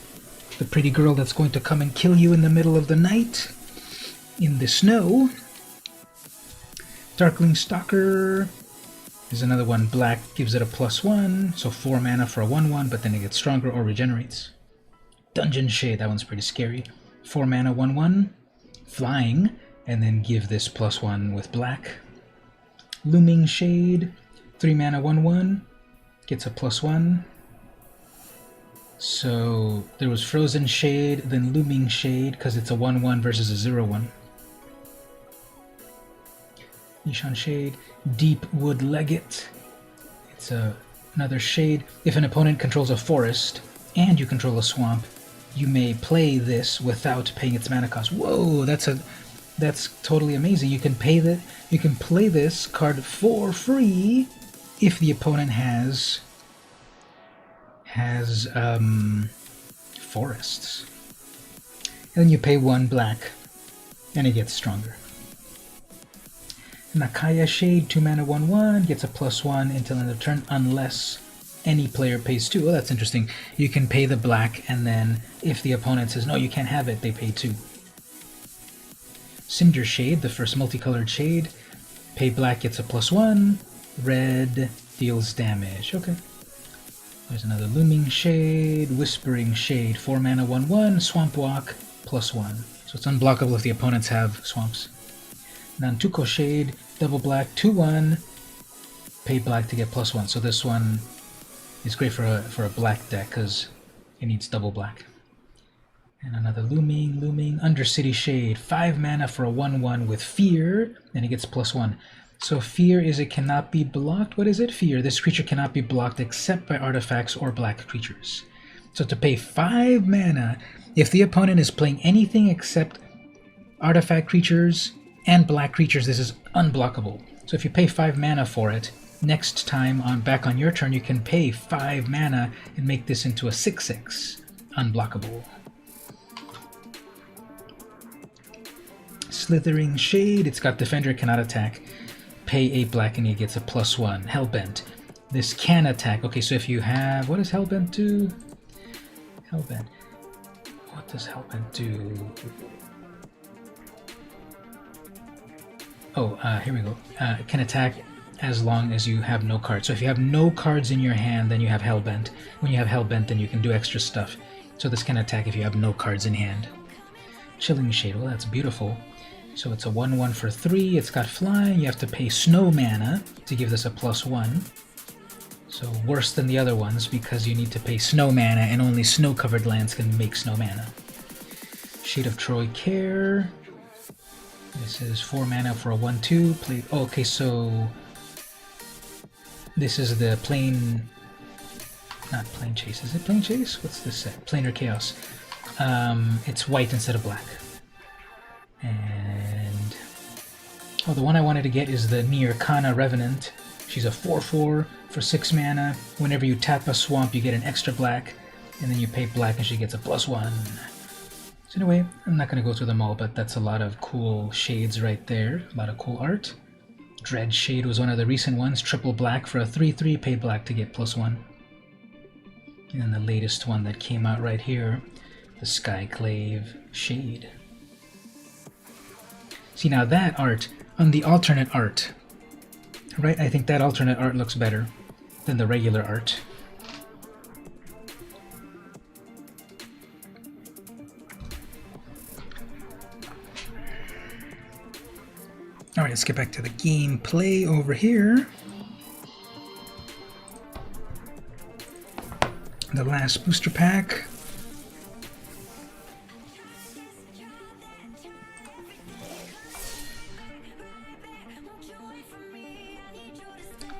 the pretty girl that's going to come and kill you in the middle of the night, in the snow. Darkling Stalker is another one. Black gives it a +1, so 4 mana for a 1/1, but then it gets stronger or regenerates. Dungeon Shade, that one's pretty scary. 4 mana, 1/1, flying, and then give this +1 with black. Looming Shade, 3 mana, 1/1, gets a +1. So there was Frozen Shade, then Looming Shade, because it's a 1/1 versus a 0/1. Nishan Shade, Deep Wood Legate. It's another shade. If an opponent controls a forest and you control a swamp, you may play this without paying its mana cost. Whoa, that's totally amazing. You can play this card for free if the opponent has forests. And then you pay 1 black and it gets stronger. Nakaya Shade, 2 mana, 1/1, gets a +1 until end of turn unless any player pays 2. Oh, that's interesting. You can pay the black, and then if the opponent says no, you can't have it, they pay 2. Cinder Shade, the first multicolored shade. Pay black, gets a +1. Red deals damage. Okay. There's another Looming Shade, Whispering Shade, 4 mana, 1/1, Swamp Walk, +1. So it's unblockable if the opponents have swamps. Nantuko Shade, double black, 2/1, pay black to get +1. So this one is great for a black deck because it needs double black. And another Looming, Undercity Shade, 5 mana for a 1/1 with Fear, and it gets +1. So Fear is it cannot be blocked. What is it? Fear. This creature cannot be blocked except by artifacts or black creatures. So to pay 5 mana, if the opponent is playing anything except artifact creatures and black creatures, this is unblockable. So if you pay 5 mana for it, next time back on your turn you can pay 5 mana and make this into a 6/6. Unblockable. Slithering Shade, it's got Defender, cannot attack. Pay 8 black and he gets a +1. Hellbent. This can attack. Okay, so if you have... What does Hellbent do? Hellbent. What does Hellbent do? Oh, here we go. It can attack as long as you have no cards. So if you have no cards in your hand, then you have Hellbent. When you have Hellbent, then you can do extra stuff. So this can attack if you have no cards in hand. Chilling Shade, well, that's beautiful. So it's a 1/1 for 3. It's got flying. You have to pay snow mana to give this a +1. So worse than the other ones because you need to pay snow mana, and only snow-covered lands can make snow mana. Shade of Troy Care. This is 4 mana for a 1/2. Play. Oh, okay, so this is the Plane. Not Plane Chase. Is it Plane Chase? What's this set? Planar Chaos. It's white instead of black. And oh, the one I wanted to get is the Near Kana Revenant She's a 4/4 for 6 mana. Whenever you tap a swamp, you get an extra black, and then you pay black and she gets a +1. So anyway, I'm not going to go through them all, but that's a lot of cool shades right there. A lot of cool art. Dread Shade was one of the recent ones. Triple black for a 3/3, pay black to get +1. And then the latest one that came out right here, the Skyclave Shade. See, now that art, on the alternate art, right? I think that alternate art looks better than the regular art. Alright, let's get back to the gameplay over here. The last booster pack.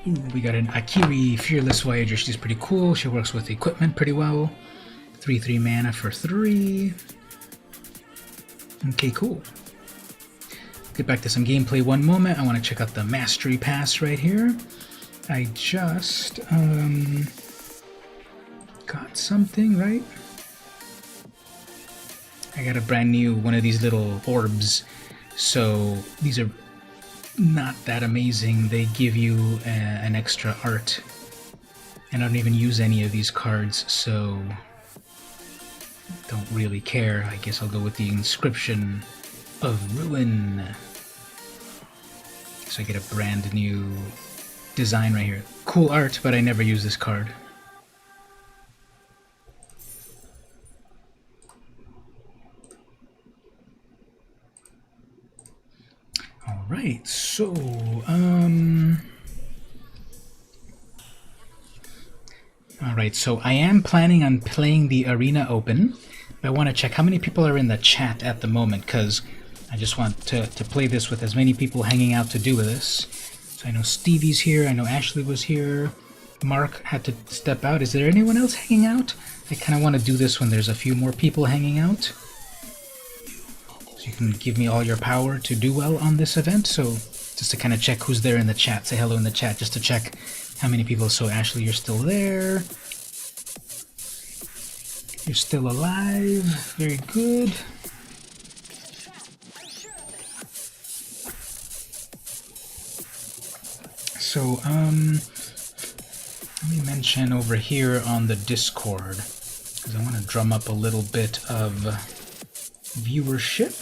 Ooh, we got an Akiri Fearless Voyager. She's pretty cool. She works with equipment pretty well. 3/3 mana for 3. Okay, cool. Get back to some gameplay one moment. I want to check out the Mastery Pass right here. I just got something, right? I got a brand new one of these little orbs. So these are not that amazing. They give you an extra art. And I don't even use any of these cards, so don't really care. I guess I'll go with the Inscription of Ruin. So I get a brand new design right here. Cool art, but I never use this card. Alright, so Alright, so I am planning on playing the Arena Open. I want to check how many people are in the chat at the moment, because I just want to play this with as many people hanging out to do with this. So I know Stevie's here, I know Ashley was here, Mark had to step out. Is there anyone else hanging out? I kind of want to do this when there's a few more people hanging out. So you can give me all your power to do well on this event. So just to kind of check who's there in the chat, say hello in the chat, just to check how many people. So Ashley, you're still there. You're still alive. Very good. So, let me mention over here on the Discord, because I want to drum up a little bit of viewership.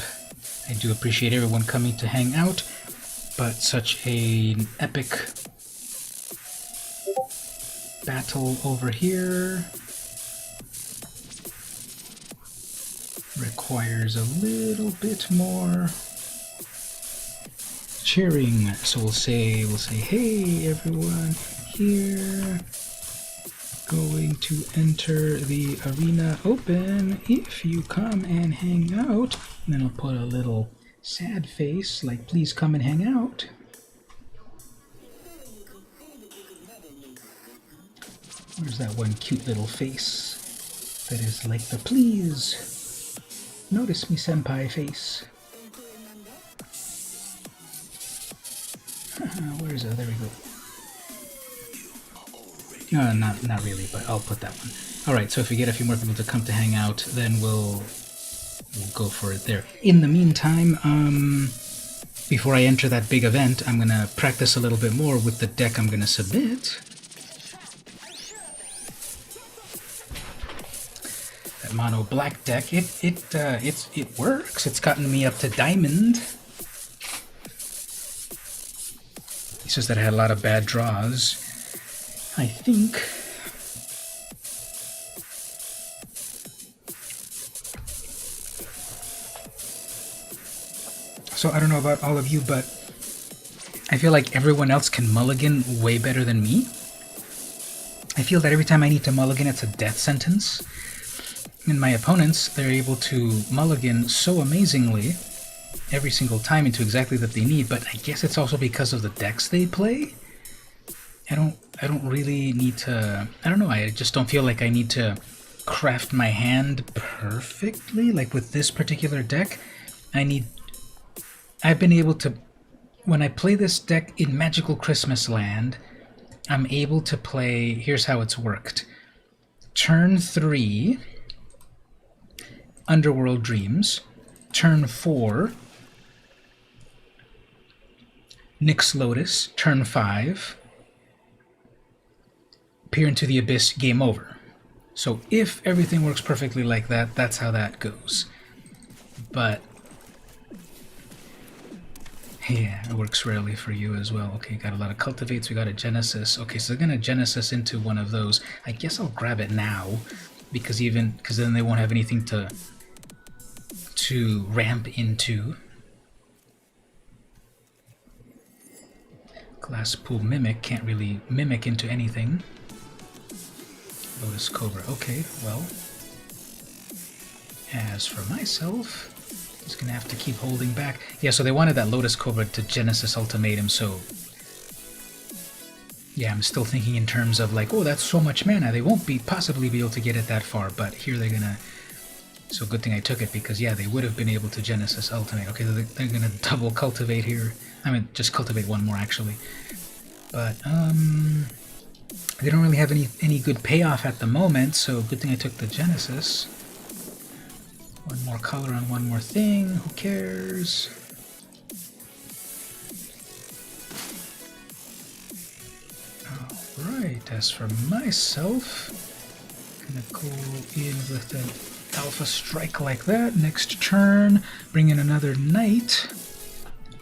I do appreciate everyone coming to hang out, but such an epic battle over here requires a little bit more cheering. So we'll say hey everyone, here going to enter the Arena Open if you come and hang out. And then I'll put a little sad face like please come and hang out. Where's that one cute little face that is like the please notice me senpai face? Where is it? There we go. Not really, but I'll put that one. Alright, so if we get a few more people to come to hang out, then we'll go for it there. In the meantime, before I enter that big event, I'm gonna practice a little bit more with the deck I'm gonna submit. That mono black deck, it works. It's gotten me up to diamond. It's just that I had a lot of bad draws. I think so. I don't know about all of you, but I feel like everyone else can mulligan way better than me. I feel that every time I need to mulligan, it's a death sentence. And my opponents, they're able to mulligan so amazingly every single time into exactly what they need, but I guess it's also because of the decks they play. I don't really need to, I don't know, I just don't feel like I need to craft my hand perfectly. Like with this particular deck, I've been able to, when I play this deck in Magical Christmas Land, I'm able to play, here's how it's worked. Turn 3, Underworld Dreams. Turn 4, Nyx Lotus. Turn 5, Peer into the Abyss, game over. So if everything works perfectly like that, that's how that goes. But yeah, it works rarely for you as well. Okay, got a lot of cultivates, we got a Genesis. Okay, so they're gonna Genesis into one of those. I guess I'll grab it now, because then they won't have anything to ramp into. Glass Pool Mimic can't really mimic into anything. Lotus Cobra. Okay, well, as for myself, just gonna have to keep holding back. Yeah, so they wanted that Lotus Cobra to Genesis Ultimatum, so yeah, I'm still thinking in terms of like, oh, that's so much mana, they won't possibly be able to get it that far, but here they're gonna. So good thing I took it, because yeah, they would have been able to Genesis Ultimate. Okay, they're gonna double cultivate here. I mean, just cultivate one more actually. But they don't really have any good payoff at the moment, so good thing I took the Genesis. One more color on one more thing, who cares? Alright, as for myself, gonna go in with an Alpha Strike like that. Next turn, bring in another Knight.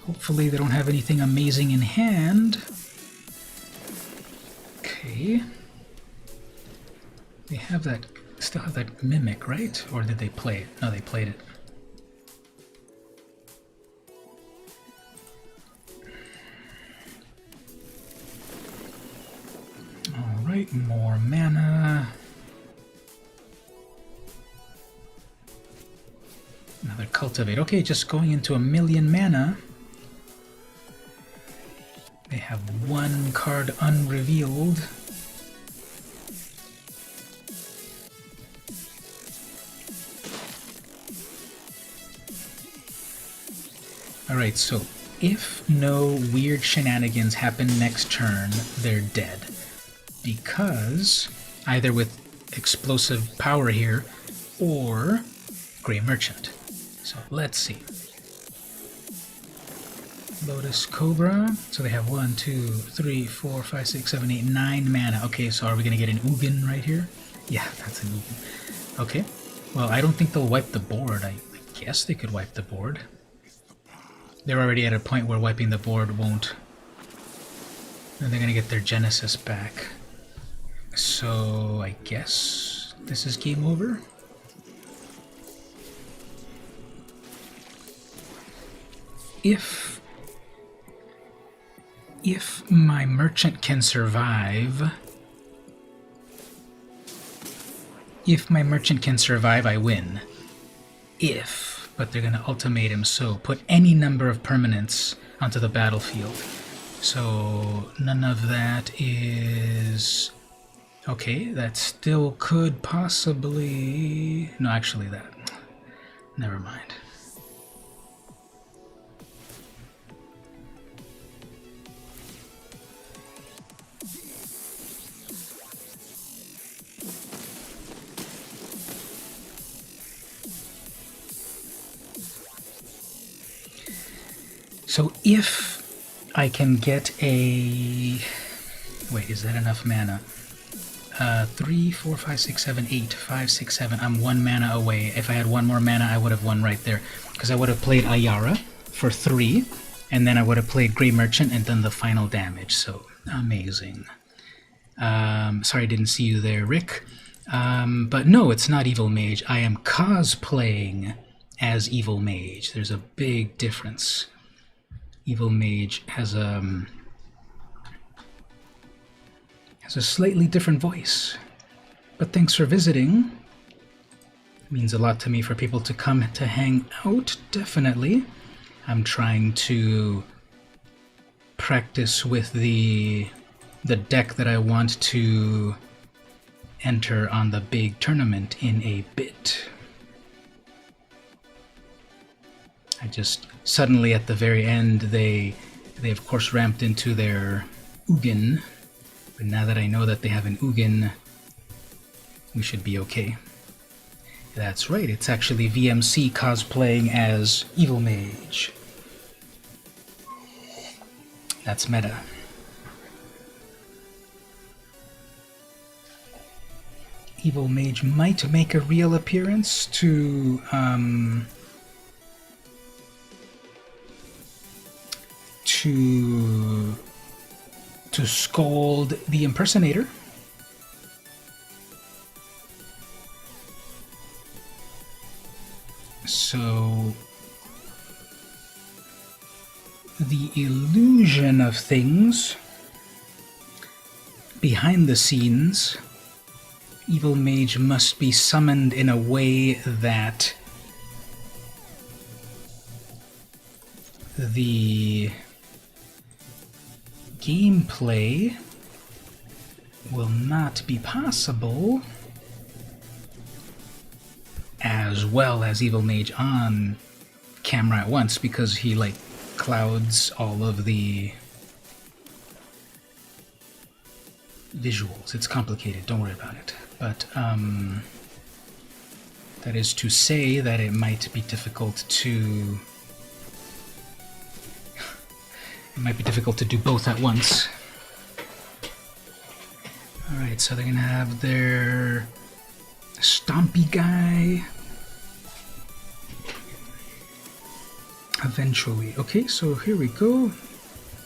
Hopefully they don't have anything amazing in hand. Okay. They have that, still have that Mimic, right? Or did they play it? No, they played it. Alright, more mana. Another Cultivate. Okay, just going into 1,000,000 mana. They have one card unrevealed. Alright, so if no weird shenanigans happen next turn, they're dead. Because either with explosive power here or Grey Merchant. So let's see. Lotus Cobra. So they have 1, 2, 3, 4, 5, 6, 7, 8, 9 mana. Okay, so are we going to get an Ugin right here? Yeah, that's an Ugin. Okay. Well, I don't think they'll wipe the board. I guess they could wipe the board. They're already at a point where wiping the board won't. And they're going to get their Genesis back. So I guess this is game over. If my merchant can survive, I win. But they're gonna ultimate him, so put any number of permanents onto the battlefield. So none of that is okay. That still could possibly, no, actually that, never mind. So if I can get a... Wait, is that enough mana? 3, 4, 5, 6, 7, 8, 5, 6, 7. I'm 1 mana away. If I had 1 more mana, I would have won right there. Because I would have played Ayara for 3, and then I would have played Grey Merchant and done the final damage. So, amazing. Sorry I didn't see you there, Rick. But no, it's not Evil Mage. I am cosplaying as Evil Mage. There's a big difference. Evil Mage has a slightly different voice. But thanks for visiting. It means a lot to me for people to come to hang out, definitely. I'm trying to practice with the deck that I want to enter on the big tournament in a bit. I just suddenly at the very end they of course ramped into their Ugin. But now that I know that they have an Ugin, we should be okay. That's right, it's actually VMC cosplaying as Evil Mage. That's meta. Evil Mage might make a real appearance to scold the impersonator. So the illusion of things behind the scenes, Evil Mage must be summoned in a way that the gameplay will not be possible as well as Evil Mage on camera at once, because he like clouds all of the visuals. It's complicated, don't worry about it. But that is to say that it might be difficult to do both at once. Alright, so they're gonna have their stompy guy eventually. Okay, so here we go.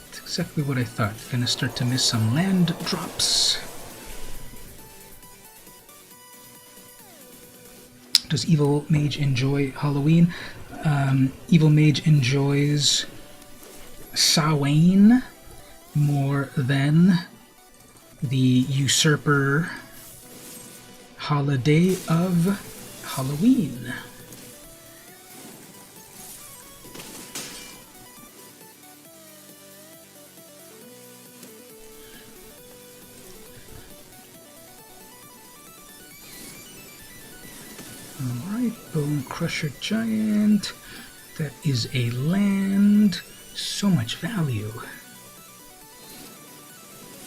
It's exactly what I thought. Gonna start to miss some land drops. Does Evil Mage enjoy Halloween? Evil Mage enjoys Samhain more than the usurper holiday of Halloween. Alright, Bone Crusher Giant. That is a land. So much value.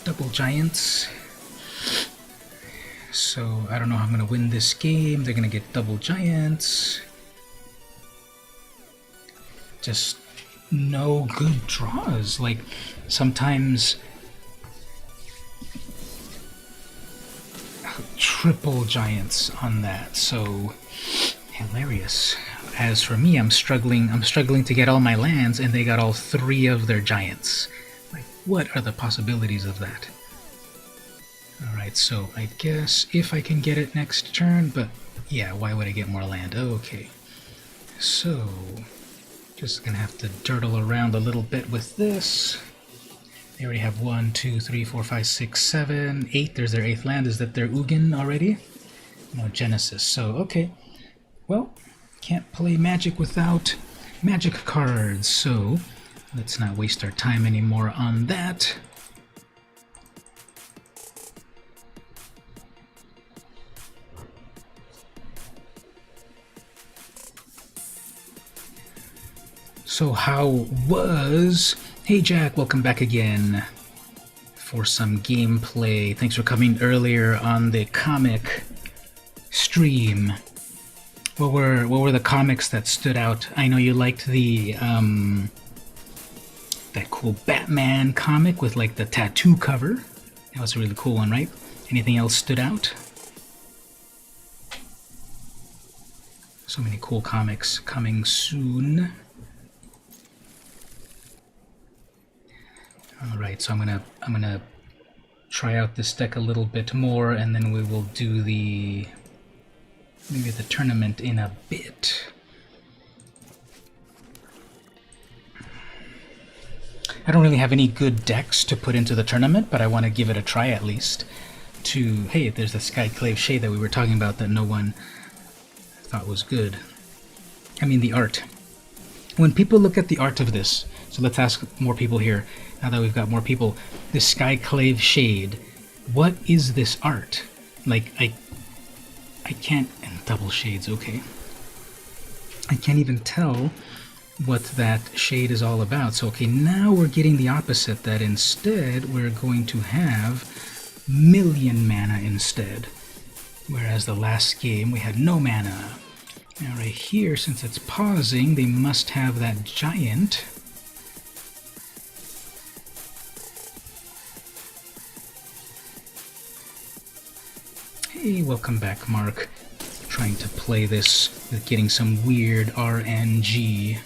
Double giants. So I don't know how I'm going to win this game. They're going to get double giants. Just no good draws. Like sometimes triple giants on that. So hilarious. As for me, I'm struggling to get all my lands, and they got all 3 of their giants. Like, what are the possibilities of that? Alright, so I guess if I can get it next turn, but yeah, why would I get more land? Oh, okay. So, just gonna have to dirtle around a little bit with this. They already have 1, 2, 3, 4, 5, 6, 7, 8. There's their 8th land. Is that their Ugin already? No, Genesis. So, okay. Well, can't play Magic without Magic cards, so let's not waste our time anymore on that. So how was... Hey Jack, welcome back again for some gameplay. Thanks for coming earlier on the comic stream. What were the comics that stood out? I know you liked the that cool Batman comic with like the tattoo cover. That was a really cool one, right? Anything else stood out? So many cool comics coming soon. All right, so I'm gonna try out this deck a little bit more, and then we will do maybe the tournament in a bit. I don't really have any good decks to put into the tournament, but I want to give it a try at least. Hey, there's the Skyclave Shade that we were talking about that no one thought was good. I mean, the art. When people look at the art of this, so let's ask more people here, now that we've got more people, this Skyclave Shade, what is this art? Like, I can't... and double shades, okay. I can't even tell what that shade is all about. So, okay, now we're getting the opposite, that instead we're going to have million mana instead. Whereas the last game we had no mana. Now right here, since it's pausing, they must have that giant. Hey, welcome back, Mark. Trying to play this with getting some weird RNG.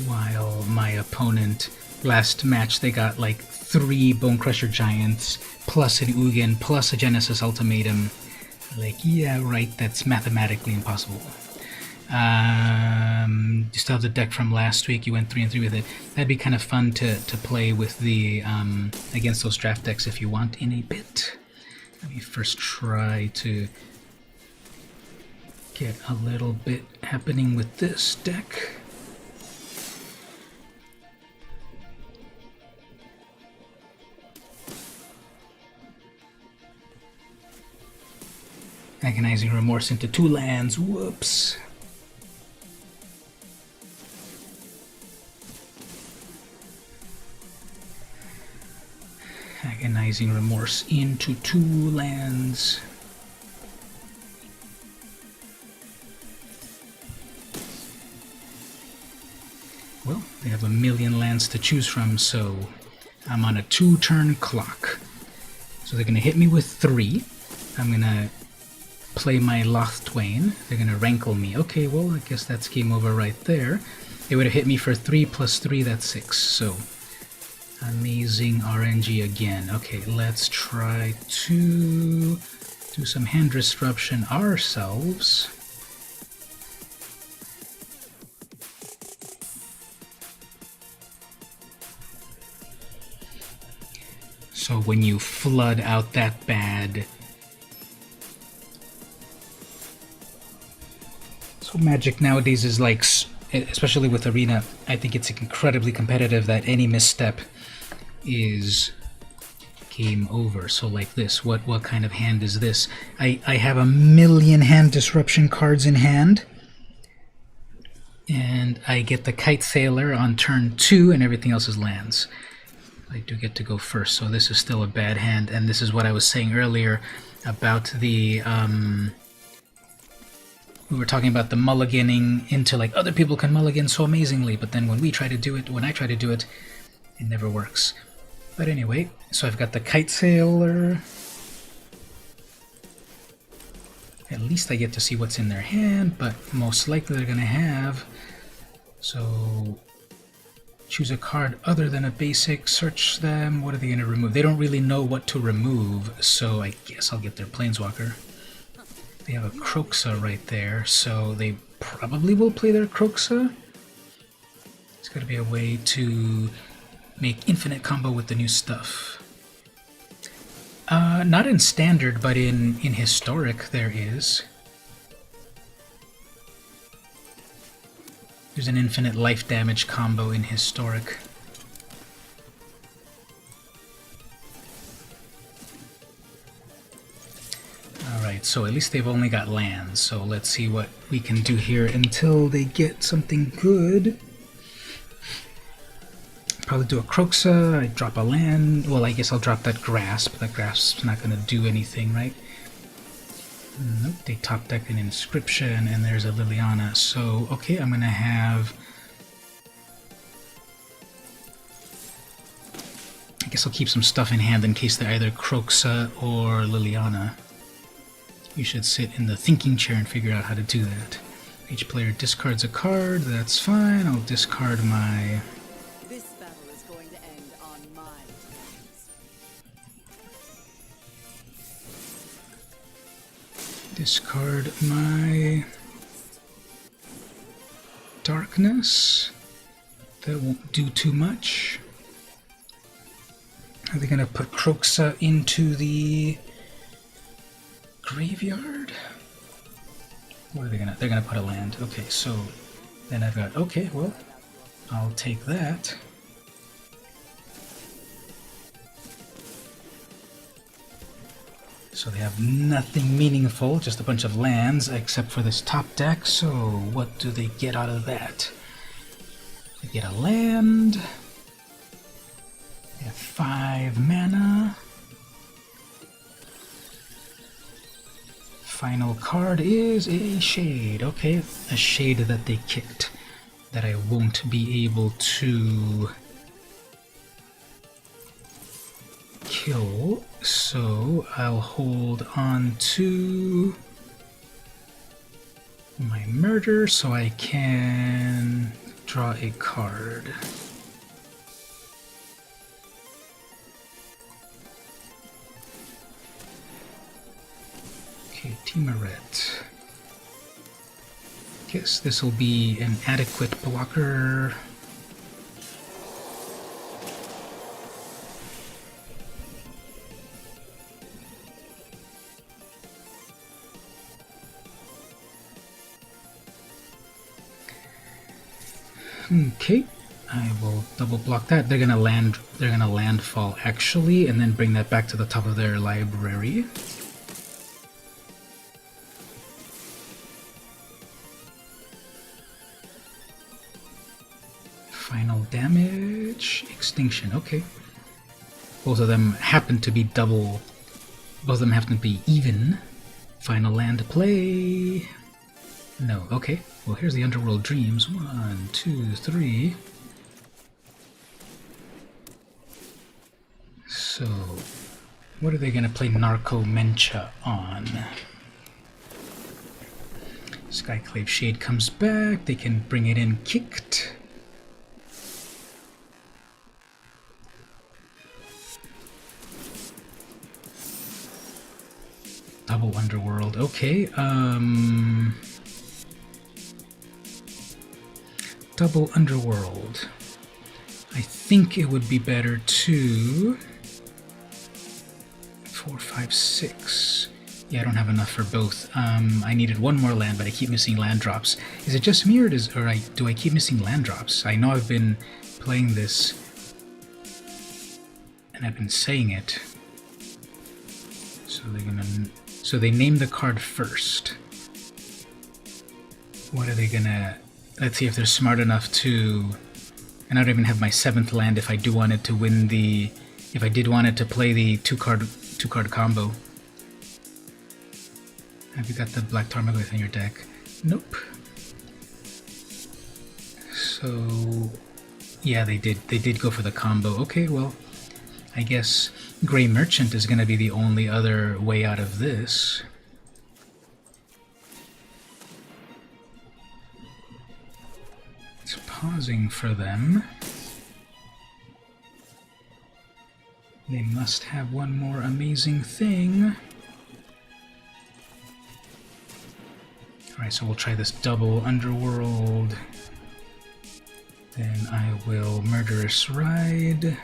While my opponent, last match, they got like 3 Bone Crusher Giants, plus an Ugin, plus a Genesis Ultimatum. Like, yeah, right, that's mathematically impossible. You still have the deck from last week, you went 3-3 with it. That'd be kind of fun to play with the, against those draft decks if you want in a bit. Let me first try to get a little bit happening with this deck. Agonizing Remorse into 2 lands, whoops. Agonizing Remorse into 2 lands. Well, they have a million lands to choose from, so I'm on a 2-turn clock. So they're going to hit me with 3. I'm going to play my Lothwain. They're going to rankle me. Okay, well, I guess that's game over right there. They would have hit me for 3 plus 3, that's 6. So, amazing RNG again. Okay, let's try to do some hand disruption ourselves. So when you flood out that bad... So Magic nowadays is like, especially with Arena, I think it's incredibly competitive that any misstep is game over. So like this, what kind of hand is this? I have a million hand disruption cards in hand, and I get the Kite Sailor on turn 2, and everything else is lands. I do get to go first, so this is still a bad hand, and this is what I was saying earlier about the we were talking about the mulliganing into like other people can mulligan so amazingly, but then when I try to do it, it never works. But anyway, so I've got the Kite Sailor. At least I get to see what's in their hand, but most likely they're going to have. So choose a card other than a basic, search them. What are they going to remove? They don't really know what to remove, so I guess I'll get their Planeswalker. They have a Kroxa right there, so they probably will play their Kroxa. It's got to be a way to make infinite combo with the new stuff. Not in Standard, but in Historic there is. There's an infinite life damage combo in Historic. Alright, so at least they've only got lands, so let's see what we can do here until they get something good. Probably do a Kroxa, I drop a land. Well, I guess I'll drop that Grasp. That Grasp's not going to do anything, right? Nope, they top deck an Inscription, and there's a Liliana. So, okay, I'm going to have... I guess I'll keep some stuff in hand in case they're either Kroxa or Liliana. You should sit in the thinking chair and figure out how to do that. Each player discards a card, that's fine. I'll discard my... This battle is going to end on my terms. Discard my... Darkness. That won't do too much. Are they going to put Kroxa into the... graveyard? What are they gonna... They're gonna put a land. Okay, so then I've got... Okay, well, I'll take that. So they have nothing meaningful, just a bunch of lands, except for this top deck. So what do they get out of that? They get a land. They have 5 mana. Final card is a shade. Okay, a shade that they kicked that I won't be able to kill, so I'll hold on to my murder so I can draw a card. Okay, Timaret. Guess this will be an adequate blocker. Okay, I will double block that. They're gonna landfall actually, and then bring that back to the top of their library. Final damage, extinction. Okay, both of them happen to be double. Both of them happen to be even. Final land play. No, okay. Well, here's the Underworld Dreams. 1, 2, 3. So, what are they going to play Narco Mencha on? Skyclave Shade comes back. They can bring it in kicked. Double Underworld. Okay, Double Underworld. I think it would be better to 4, 5, 6. Yeah, I don't have enough for both. I needed one more land, but I keep missing land drops. Is it just me, or do I keep missing land drops? I know I've been playing this, and I've been saying it. So they name the card first. What are they gonna? Let's see if they're smart enough to. And I don't even have my 7th land if I do want it to win the. If I did want it to play the two card combo. Have you got the Black Tarmogoyf in your deck? Nope. So yeah, they did go for the combo. Okay, well, I guess Grey Merchant is going to be the only other way out of this. It's pausing for them. They must have one more amazing thing. Alright, so we'll try this double Underworld. Then I will Murderous Ride.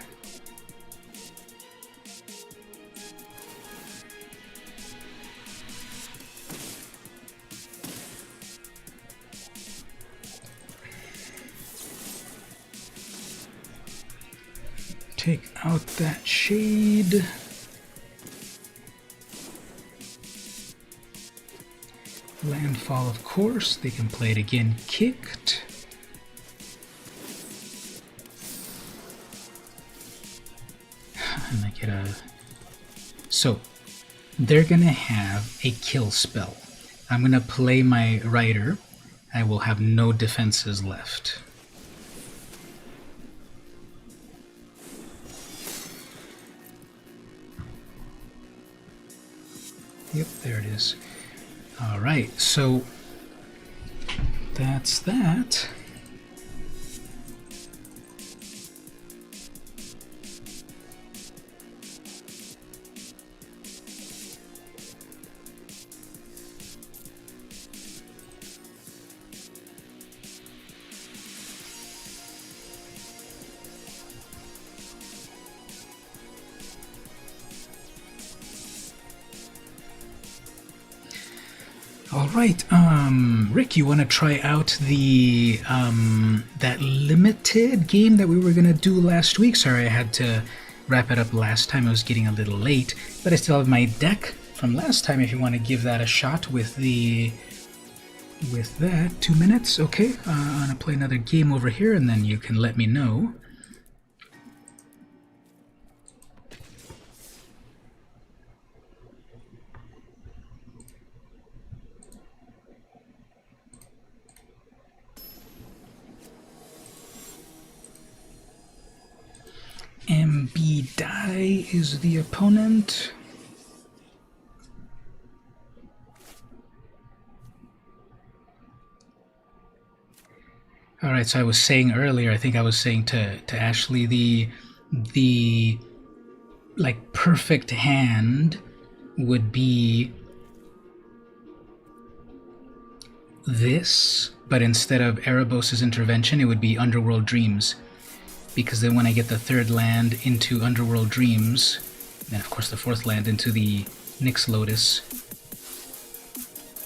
Take out that shade. Landfall, of course. They can play it again kicked. And I get a... So, they're gonna have a kill spell. I'm gonna play my Rider. I will have no defenses left. Yep, there it is. Alright, so that's that. Alright, Rick, you want to try out the, that limited game that we were going to do last week? Sorry, I had to wrap it up last time. I was getting a little late, but I still have my deck from last time if you want to give that a shot with that. 2 minutes, okay. I'm gonna play another game over here, and then you can let me know. MB Die is the opponent. Alright, so I was saying earlier, I think I was saying to Ashley, the like perfect hand would be this, but instead of Erebos' Intervention, it would be Underworld Dreams. Because then when I get the third land into Underworld Dreams, then of course the fourth land into the Nyx Lotus,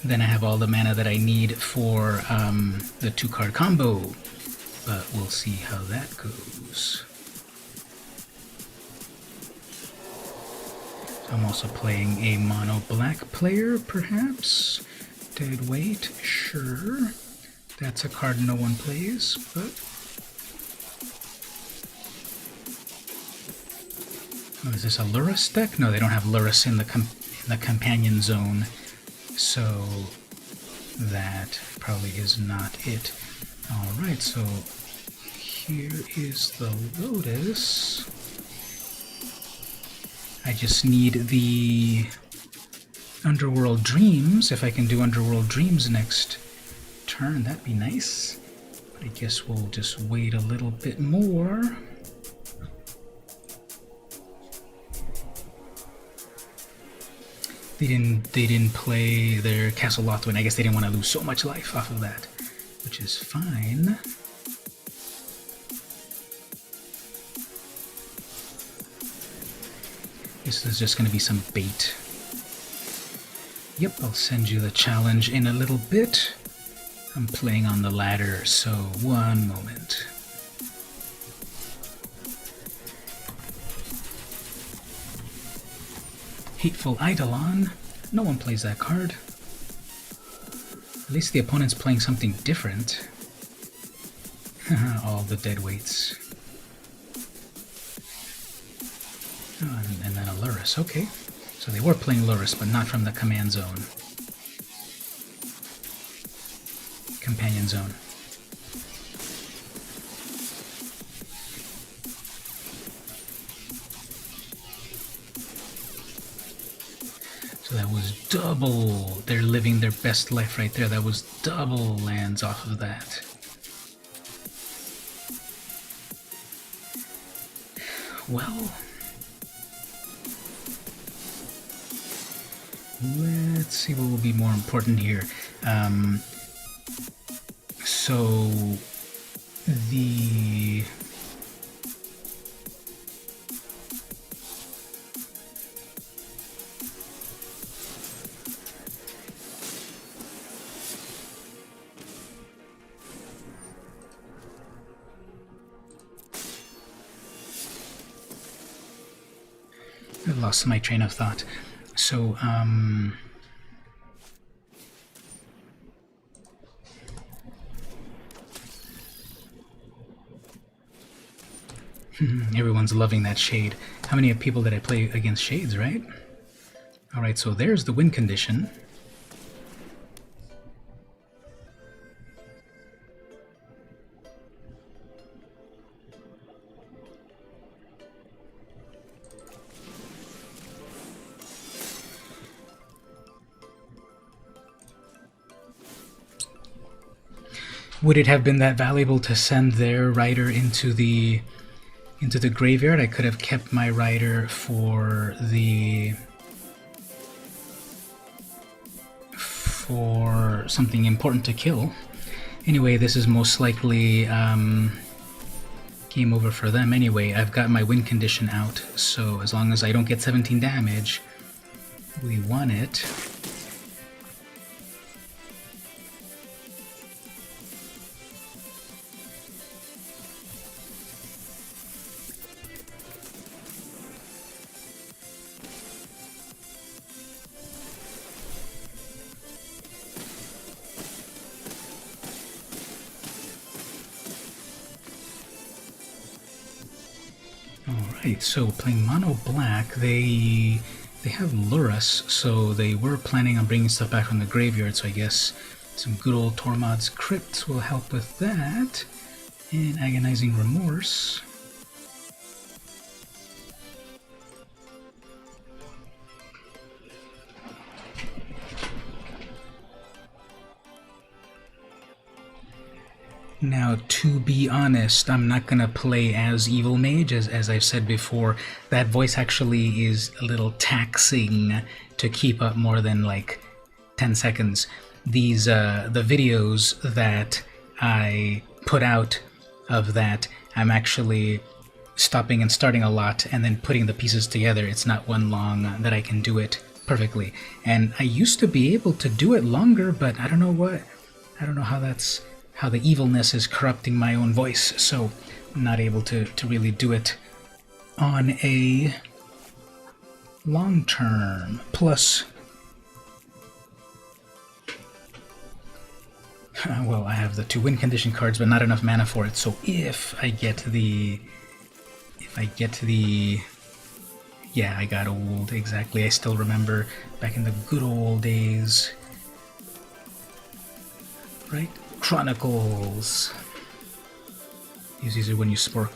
then I have all the mana that I need for the 2-card combo. But we'll see how that goes. I'm also playing a mono black player, perhaps. Dead Weight, sure. That's a card no one plays, but... Oh, is this a Lurrus deck? No, they don't have Lurrus in the companion zone, so that probably is not it. Alright, so here is the Lotus. I just need the Underworld Dreams. If I can do Underworld Dreams next turn, that'd be nice. But I guess we'll just wait a little bit more. They didn't play their Castle Lothwin. I guess they didn't want to lose so much life off of that, which is fine. This is just going to be some bait. Yep, I'll send you the challenge in a little bit. I'm playing on the ladder, so one moment. Hateful Eidolon. No one plays that card. At least the opponent's playing something different. All the dead weights. Oh, and then a Lurrus. Okay. So they were playing Lurrus, but not from the command zone. Companion zone. So that was double. They're living their best life right there. That was double lands off of that. Well, let's see what will be more important here. So the I lost my train of thought. So, everyone's loving that shade. How many people did I play against shades, right? Alright, so there's the win condition. Would it have been that valuable to send their rider into the graveyard? I could have kept my rider for something important to kill. Anyway, this is most likely game over for them anyway. I've got my win condition out, so as long as I don't get 17 damage, we won it. Right, so playing mono black, they have Lurus, so they were planning on bringing stuff back from the graveyard, so I guess some good old Tormod's Crypt will help with that. And Agonizing Remorse. Now, to be honest, I'm not gonna play as Evil Mage, as I've said before. That voice actually is a little taxing to keep up more than like 10 seconds. These, the videos that I put out of that, I'm actually stopping and starting a lot and then putting the pieces together. It's not one long that I can do it perfectly. And I used to be able to do it longer, but I don't know how how the evilness is corrupting my own voice, so I'm not able to really do it on a long term. Plus, well, I have the 2 win condition cards, but not enough mana for it, so if I get the... Yeah, I got old, exactly. I still remember back in the good old days. Right? Chronicles. These are when you spork.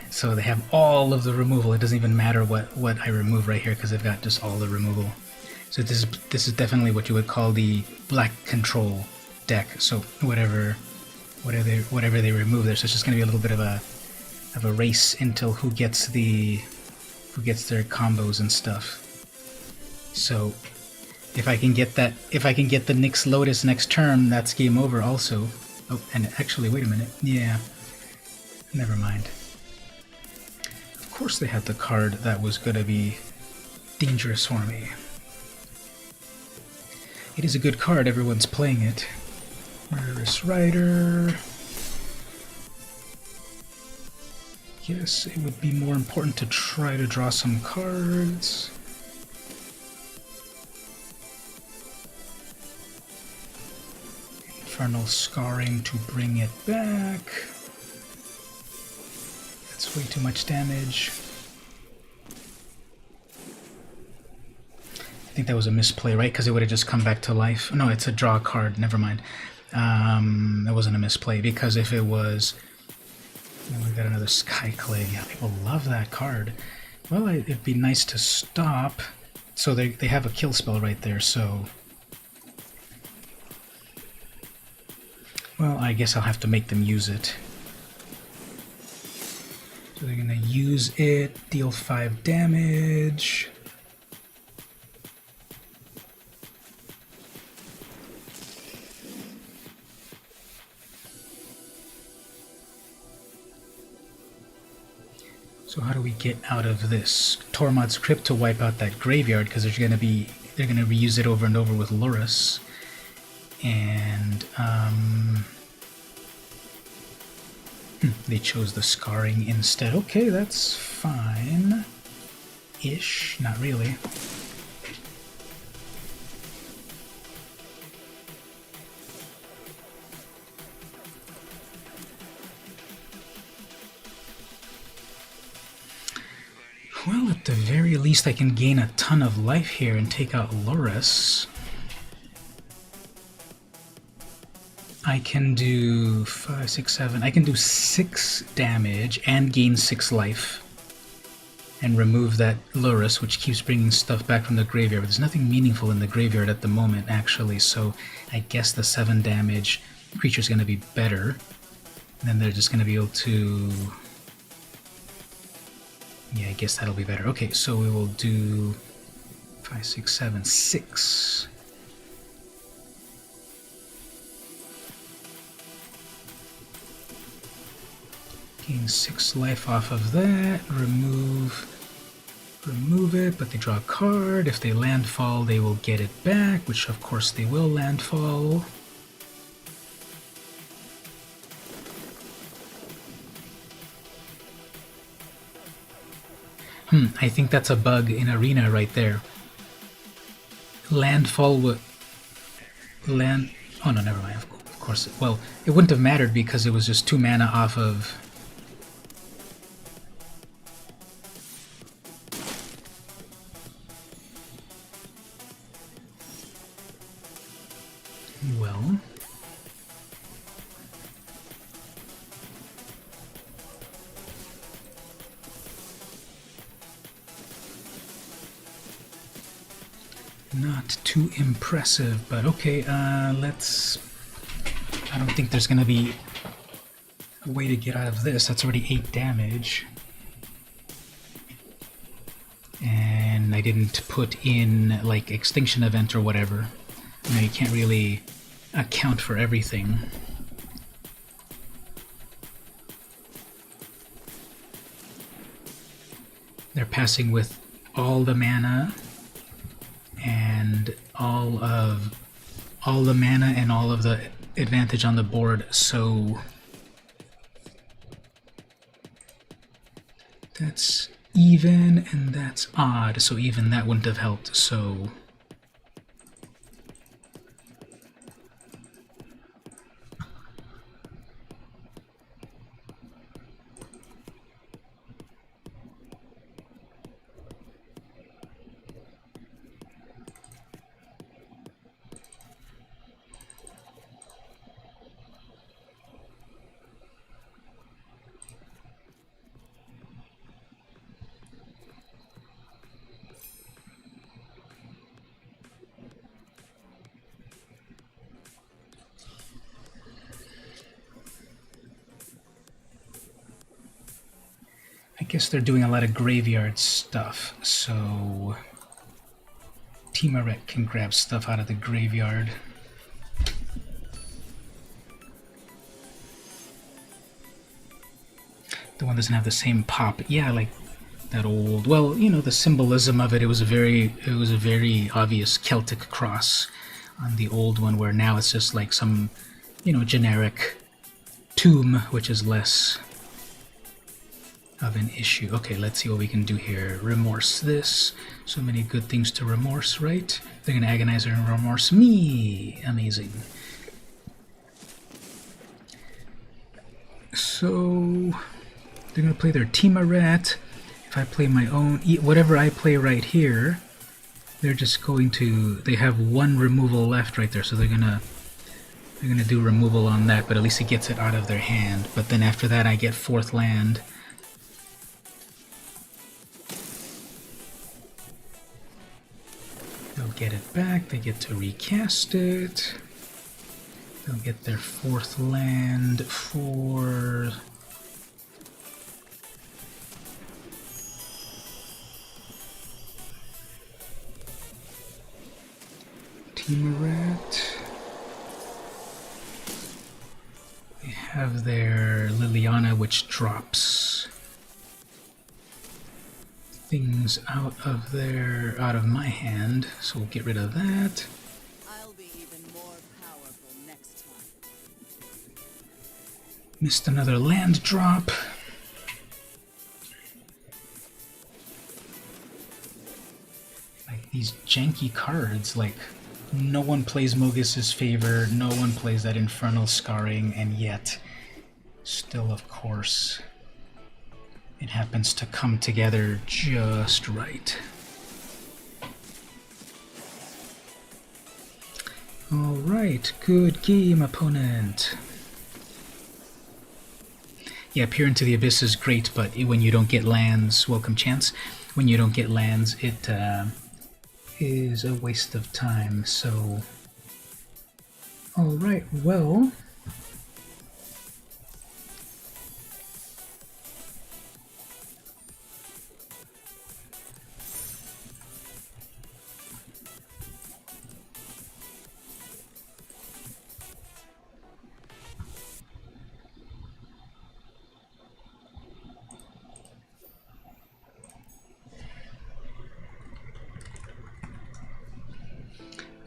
So they have all of the removal. It doesn't even matter what I remove right here because they've got just all the removal. So this is definitely what you would call the black control deck. So whatever they remove there. So it's just going to be a little bit of a race until who gets their combos and stuff. So if I can get the Nyx Lotus next turn, that's game over also. Oh, and actually, wait a minute. Yeah, never mind. Of course they had the card that was going to be dangerous for me. It is a good card, everyone's playing it. Murderous Rider. Yes, it would be more important to try to draw some cards. Infernal Scarring to bring it back. That's way too much damage. I think that was a misplay, right? Because it would have just come back to life. No, it's a draw card. Never mind. That wasn't a misplay, because if it was... Oh, we got another Sky Clay. Yeah, people love that card. Well, it'd be nice to stop. So they have a kill spell right there, so... Well, I guess I'll have to make them use it. So they're gonna use it, deal 5 damage. So how do we get out of this? Tormod's Crypt to wipe out that graveyard, because they're gonna reuse it over and over with Lurus. And they chose the Scarring instead. Okay, that's fine. Ish, not really. Well, at the very least I can gain a ton of life here and take out Lurus. I can do 5, 6, 7. I can do 6 damage and gain 6 life. And remove that Lurus, which keeps bringing stuff back from the graveyard. But there's nothing meaningful in the graveyard at the moment, actually, so I guess the 7 damage creature's going to be better. And then they're just going to be able to... Yeah, I guess that'll be better. Okay, so we will do 5, 6, 7, 6. Gain 6 life off of that. Remove it, but they draw a card. If they landfall, they will get it back, which of course they will landfall. I think that's a bug in Arena right there. Landfall would... Oh no, never mind, of course. Well, it wouldn't have mattered because it was just 2 mana off of... Well, not too impressive, but okay, let's... I don't think there's gonna be a way to get out of this. That's already 8 damage. And I didn't put in, like, Extinction Event or whatever. You know, you can't really account for everything. They're passing with all the mana and all the mana and all of the advantage on the board, so that's even and that's odd, so even that wouldn't have helped, so I guess they're doing a lot of graveyard stuff, so Timaret can grab stuff out of the graveyard. The one doesn't have the same pop. Yeah, like that old... Well, you know, the symbolism of it, it was a very obvious Celtic cross on the old one, where now it's just like some, you know, generic tomb, which is less of an issue. Okay, let's see what we can do here. Remorse this. So many good things to remorse, right? They're gonna agonize and remorse me. Amazing. So they're gonna play their Timaret. If I play my own, whatever I play right here, they're just going to... They have one removal left right there, so they're gonna do removal on that, but at least it gets it out of their hand. But then after that, I get 4th land. They'll get it back, they get to recast it. They'll get their 4th land for... Timaret. They have their Liliana, which drops things out of my hand, so we'll get rid of that. I'll be even more powerful next time. Missed another land drop. Like these janky cards, like no one plays Mogus's Favor, no one plays that Infernal Scarring, and yet still, of course, it happens to come together just right. Alright, good game, opponent. Yeah, Peer into the Abyss is great, but when you don't get lands, welcome chance, when you don't get lands, it is a waste of time, so... Alright, well...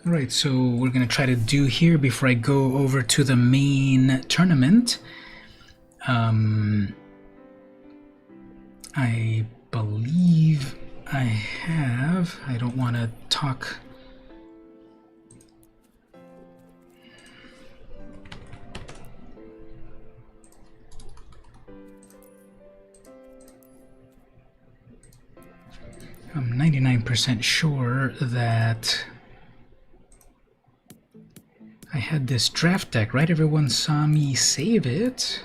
Alright, so we're going to try to do here before I go over to the main tournament. I believe I have... I don't want to talk... I'm 99% sure that I had this draft deck, right? Everyone saw me save it.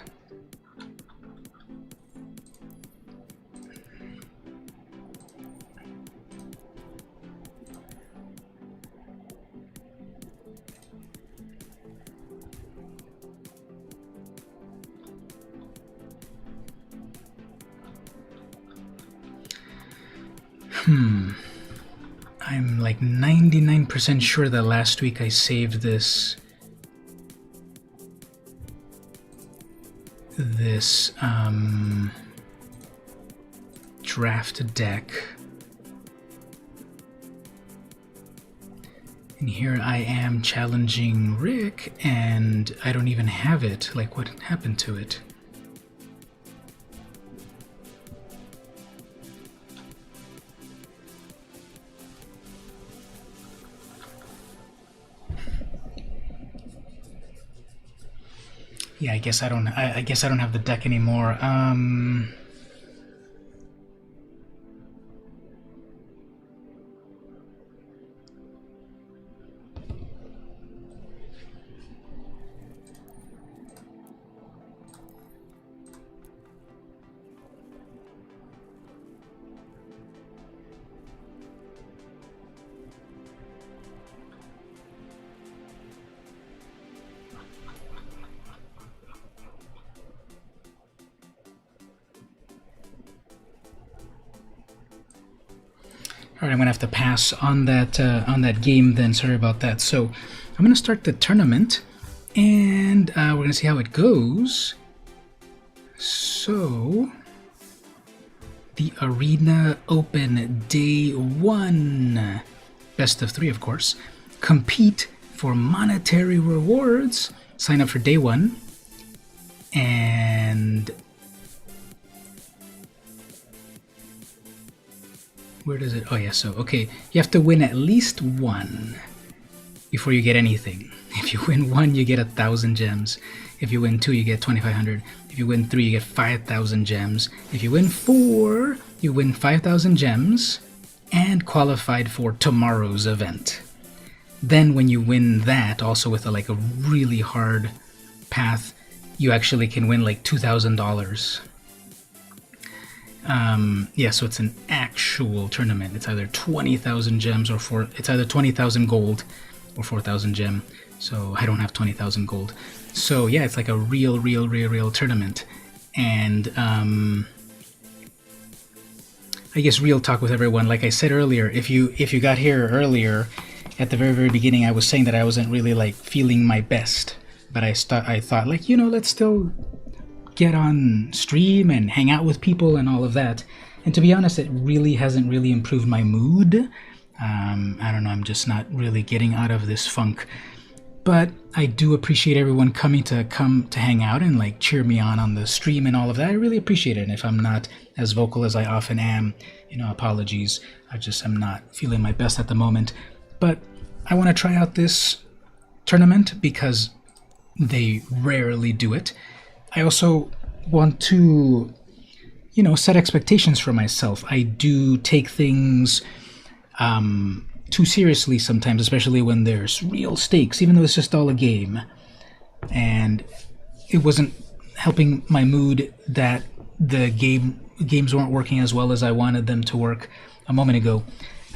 I'm like 99% sure that last week I saved this draft deck. And here I am challenging Rick, and I don't even have it. Like, what happened to it? Yeah, I guess I don't have the deck anymore. All right, I'm gonna have to pass on that game then. Sorry about that. So I'm gonna start the tournament, and we're gonna see how it goes. So the Arena Open Day 1, best of 3, of course. Compete for monetary rewards. Sign up for Day 1, and where does it? Oh yeah, so okay, you have to win at least 1 before you get anything. If you win 1, you get 1,000 gems. If you win 2, you get 2,500. If you win 3, you get 5,000 gems. If you win 4, you win 5,000 gems and qualified for tomorrow's event. Then when you win that, also with like a really hard path, you actually can win like $2,000. Yeah, so it's an actual tournament. It's either 20,000 gems or it's either 20,000 gold or 4,000 gem. So I don't have 20,000 gold. So yeah, it's like a real tournament. And I guess real talk with everyone. Like I said earlier, if you got here earlier, at the very beginning, I was saying that I wasn't really like feeling my best. But I thought like, let's still get on stream and hang out with people and all of that. And to be honest, it really hasn't really improved my mood. I don't know, I'm just not really getting out of this funk. But I do appreciate everyone coming to hang out and like cheer me on the stream and all of that. I really appreciate it. And if I'm not as vocal as I often am, apologies. I'm not feeling my best at the moment. But I want to try out this tournament because they rarely do it. I also want to, set expectations for myself. I do take things too seriously sometimes, especially when there's real stakes, even though it's just all a game. And it wasn't helping my mood that the games weren't working as well as I wanted them to work a moment ago.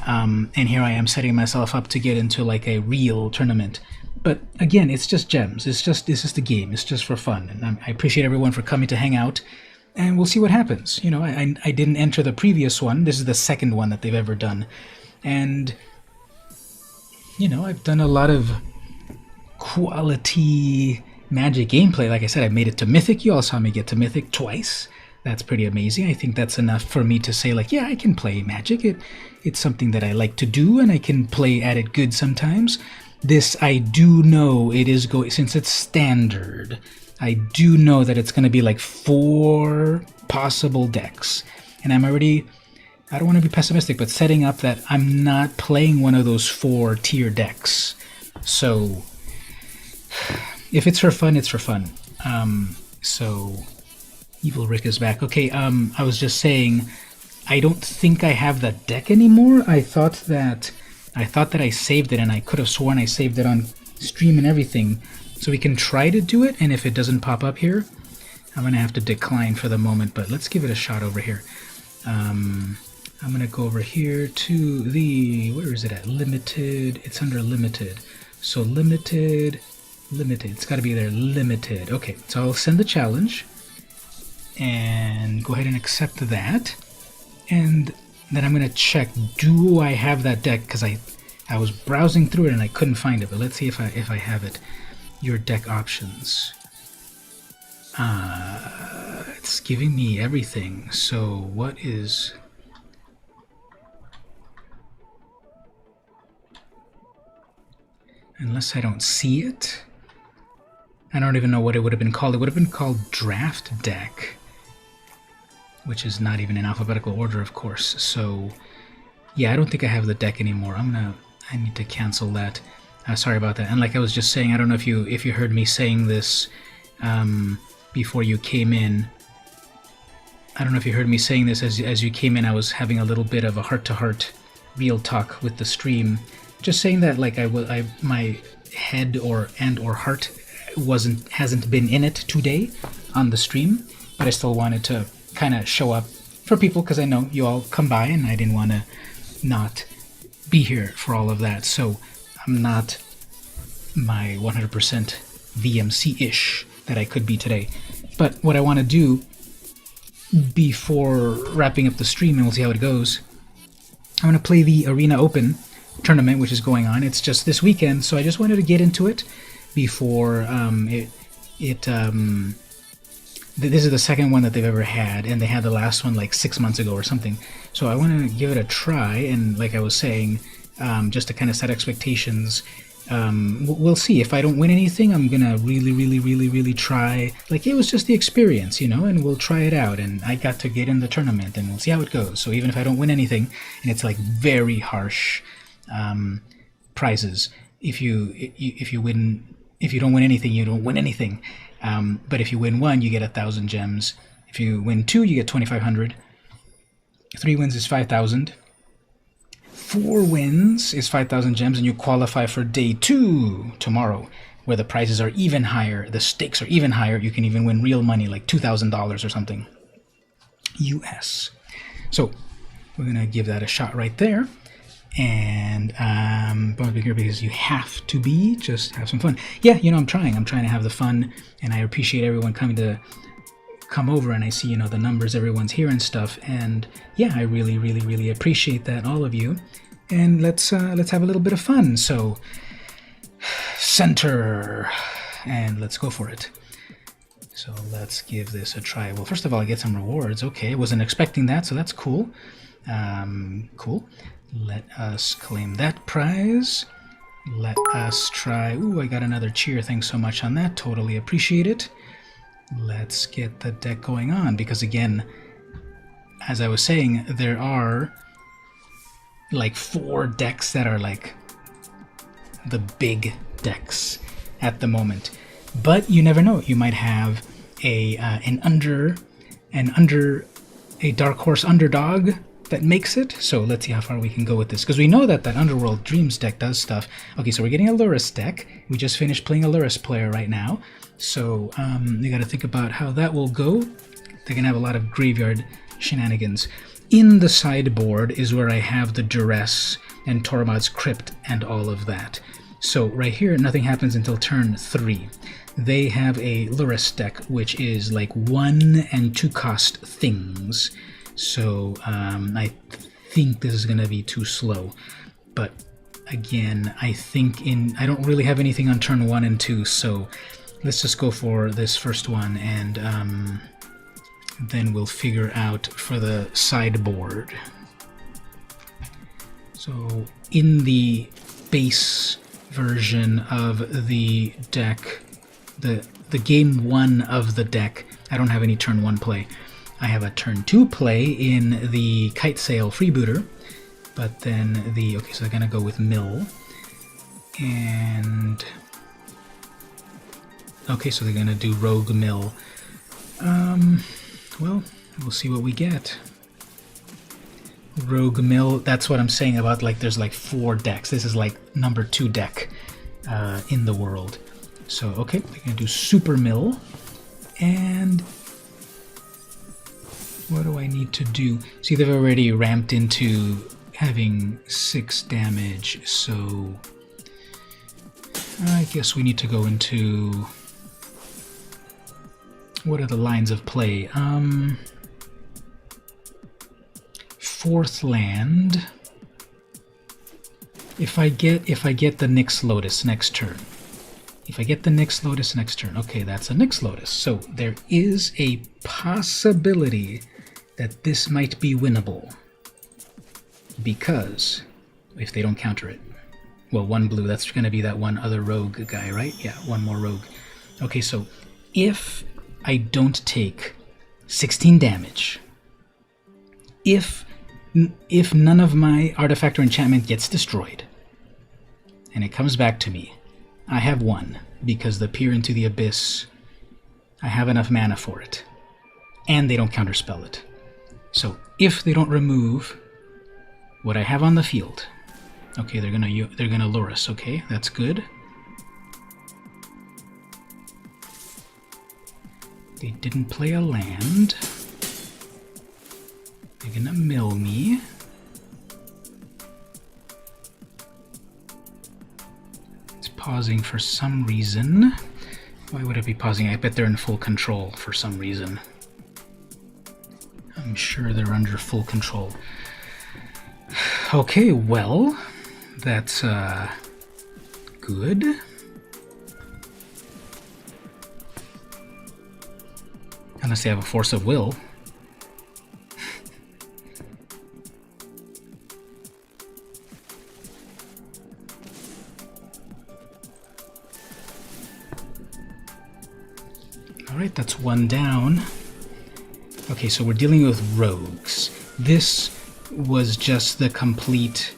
And here I am setting myself up to get into like a real tournament. But again, it's just gems. It's just a game. It's just for fun. And I appreciate everyone for coming to hang out. And we'll see what happens. I didn't enter the previous one. This is the second one that they've ever done. And, I've done a lot of quality Magic gameplay. Like I said, I made it to Mythic. You all saw me get to Mythic twice. That's pretty amazing. I think that's enough for me to say, like, yeah, I can play Magic. It's something that I like to do, and I can play at it good sometimes. This, I do know it is going, since it's standard, I do know that it's going to be like 4 possible decks. And I'm already, I don't want to be pessimistic, but setting up that I'm not playing one of those 4 tier decks. So, if it's for fun, it's for fun. So, Evil Rick is back. Okay, I was just saying, I don't think I have that deck anymore. I thought that I saved it, and I could have sworn I saved it on stream and everything, so we can try to do it, and if it doesn't pop up here, I'm going to have to decline for the moment, but let's give it a shot over here. I'm going to go over here to the, where is it at? Limited, it's under limited. So limited, it's got to be there, limited. Okay, so I'll send the challenge, and go ahead and accept that, and then I'm going to check, do I have that deck, because I was browsing through it and I couldn't find it, but let's see if I have it. Your deck options. It's giving me everything. So what is... Unless I don't see it. I don't even know what it would have been called. It would have been called Draft Deck, which is not even in alphabetical order, of course. So yeah, I don't think I have the deck anymore. I need to cancel that. Sorry about that. And like I was just saying, I don't know if you heard me saying this before you came in. I don't know if you heard me saying this as you came in. I was having a little bit of a heart-to-heart real talk with the stream, just saying that like my head or heart hasn't been in it today on the stream, but I still wanted to kind of show up for people because I know you all come by, and I didn't want to not be here for all of that. So I'm not my 100% VMC-ish that I could be today. But what I want to do before wrapping up the stream, and we'll see how it goes, I'm going to play the Arena Open tournament, which is going on. It's just this weekend, so I just wanted to get into it before this is the second one that they've ever had, and they had the last one like 6 months ago or something. So I want to give it a try, and like I was saying, just to kind of set expectations, we'll see. If I don't win anything, I'm gonna really try. Like, it was just the experience, you know, and we'll try it out. And I got to get in the tournament, and we'll see how it goes. So even if I don't win anything, and it's like very harsh prizes. If you don't win anything, you don't win anything. But if you win one, you get 1,000 gems. If you win two, you get 2,500. 3 wins is 5,000. 4 wins is 5,000 gems, and you qualify for day 2 tomorrow, where the prizes are even higher, the stakes are even higher. You can even win real money, like $2,000 or something. US. So we're gonna give that a shot right there. And don't be here because you have to be, just have some fun. Yeah, you know, I'm trying to have the fun, and I appreciate everyone come over, and I see, you know, the numbers everyone's here and stuff, and yeah, I really appreciate that, all of you. And let's have a little bit of fun. So center, and let's go for it. So let's give this a try. Well, first of all, I get some rewards. Okay, wasn't expecting that, so that's cool. Cool. Let us claim that prize. Let us try. Ooh, I got another cheer. Thanks so much on that. Totally appreciate it. Let's get the deck going on, because again, as I was saying, there are like 4 decks that are like the big decks at the moment. But you never know. You might have a dark horse underdog that makes it. So let's see how far we can go with this, because we know that Underworld Dreams deck does stuff. Okay, so we're getting a Lurrus deck. We just finished playing a Lurrus player right now, so you got to think about how that will go. They're gonna have a lot of graveyard shenanigans. In the sideboard is where I have the Duress and Tormod's Crypt and all of that. So right here, nothing happens until turn 3. They have a Lurrus deck, which is like 1 and 2 cost things. So I think this is going to be too slow. But again, I don't really have anything on turn 1 and 2, so let's just go for this first one, and then we'll figure out for the sideboard. So in the base version of the deck, the game 1 of the deck, I don't have any turn 1 play. I have a turn 2 play in the Kite Sail Freebooter, but then okay, so they're gonna go with Mill, and okay, so they're gonna do Rogue Mill. Well, we'll see what we get. Rogue Mill, that's what I'm saying about, like, there's like 4 decks. This is like number 2 deck. in the world. So, okay, we're going to do Super Mill. And what do I need to do? See, they've already ramped into having 6 damage, so I guess we need to go into... what are the lines of play? 4th land. If I get the Nyx Lotus next turn. If I get the Nyx Lotus next turn, okay, that's a Nyx Lotus. So there is a possibility that this might be winnable. Because, if they don't counter it. Well, 1 blue, that's going to be that one other rogue guy, right? Yeah, 1 more rogue. Okay, so if I don't take 16 damage, if none of my artifact or enchantment gets destroyed, and it comes back to me, I have 1, because the Peer into the Abyss, I have enough mana for it. And they don't counterspell it. So, if they don't remove what I have on the field, okay, they're gonna lure us, okay? That's good. They didn't play a land. They're gonna mill me. Pausing for some reason. Why would it be pausing? I bet they're in full control for some reason. I'm sure they're under full control. Okay, well, that's good. Unless they have a force of will. Alright, that's 1 down. Okay, so we're dealing with rogues. This was just the complete...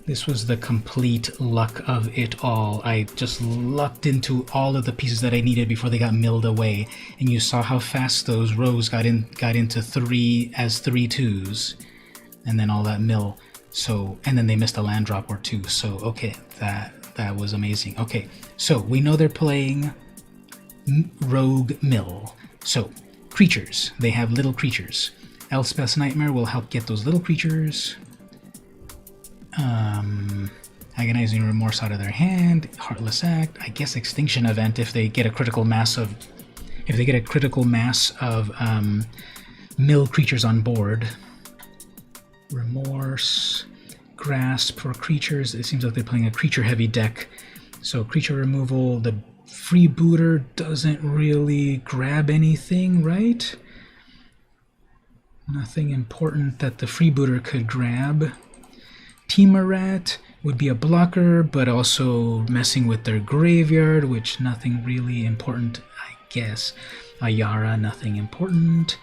this was the complete luck of it all. I just lucked into all of the pieces that I needed before they got milled away. And you saw how fast those rogues got into 3 as 3/2s. And then all that mill. So, and then they missed a land drop or 2. So, okay, that was amazing. Okay, so we know they're playing Rogue Mill. So, creatures. They have little creatures. Elspeth's Nightmare will help get those little creatures. Agonizing Remorse out of their hand. Heartless Act. I guess Extinction Event if they get a critical mass of... if they get a critical mass of mill creatures on board. Remorse... Grasp for creatures. It seems like they're playing a creature-heavy deck. So creature removal, the freebooter doesn't really grab anything, right? Nothing important that the freebooter could grab. Teamarat would be a blocker, but also messing with their graveyard, which nothing really important, I guess. Ayara, nothing important.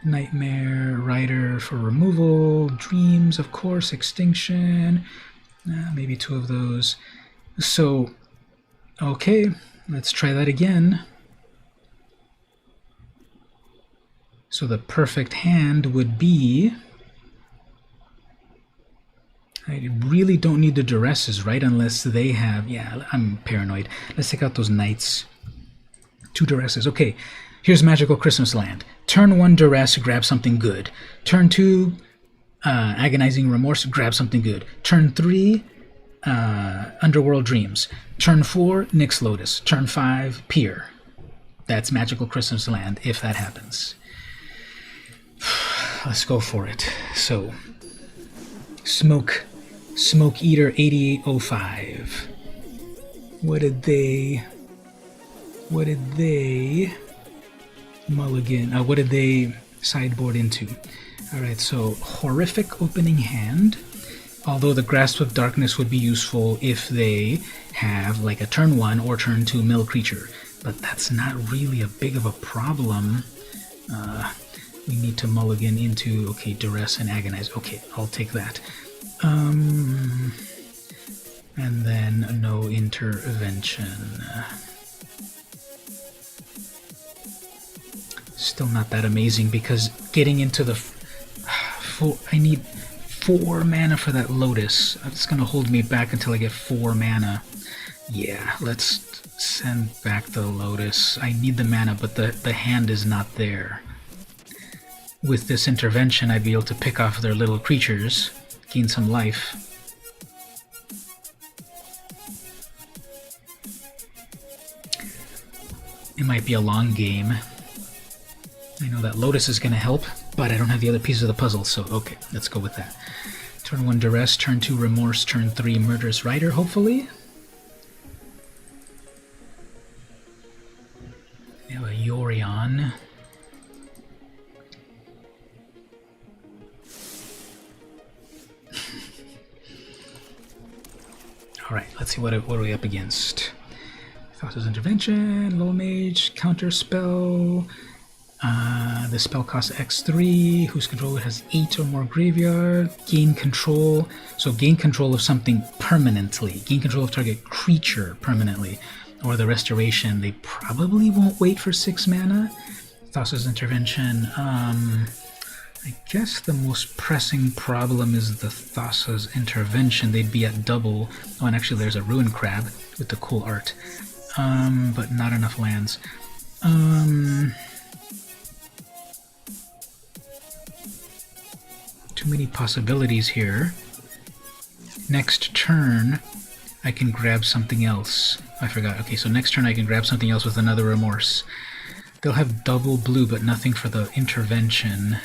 Nightmare, Rider for removal, Dreams, of course, Extinction, maybe 2 of those. So, okay, let's try that again. So the perfect hand would be... I really don't need the Duresses, right? Unless they have... yeah, I'm paranoid. Let's take out those Knights. 2 Duresses, okay. Here's Magical Christmas Land. Turn 1 Duress, grab something good. Turn 2 Agonizing Remorse, grab something good. Turn 3 Underworld Dreams. Turn 4 Nyx Lotus. Turn 5 Peer. That's Magical Christmas Land, if that happens. Let's go for it. So, Smoke Eater 8805. What did they mulligan? What did they sideboard into? Alright, so horrific opening hand. Although the Grasp of Darkness would be useful if they have like a turn 1 or turn 2 mill creature. But that's not really a big of a problem. We need to mulligan into, okay, Duress and Agonize. Okay, I'll take that. And then no intervention. Still not that amazing because getting into the I need 4 mana for that Lotus. It's gonna hold me back until I get 4 mana. Yeah, let's send back the Lotus. I need the mana, but the hand is not there. With this intervention, I'd be able to pick off their little creatures, gain some life. It might be a long game. I know that Lotus is going to help, but I don't have the other pieces of the puzzle, so okay, let's go with that. Turn 1 Duress, turn 2 Remorse, turn 3 Murderous Rider, hopefully. We have a Yorion. Alright, let's see what are we up against. Thassa's Intervention, Low Mage, Counter Spell. The spell costs X3, whose controller has 8 or more graveyard. Gain control. So gain control of something permanently. Gain control of target creature permanently. Or the restoration. They probably won't wait for 6 mana. Thassa's Intervention. I guess the most pressing problem is the Thassa's Intervention. They'd be at double. Oh, and actually there's a Ruin Crab with the cool art. But not enough lands. Too many possibilities here. Next turn, I can grab something else. I forgot. Okay, so next turn I can grab something else with another Remorse. They'll have double blue, but nothing for the intervention.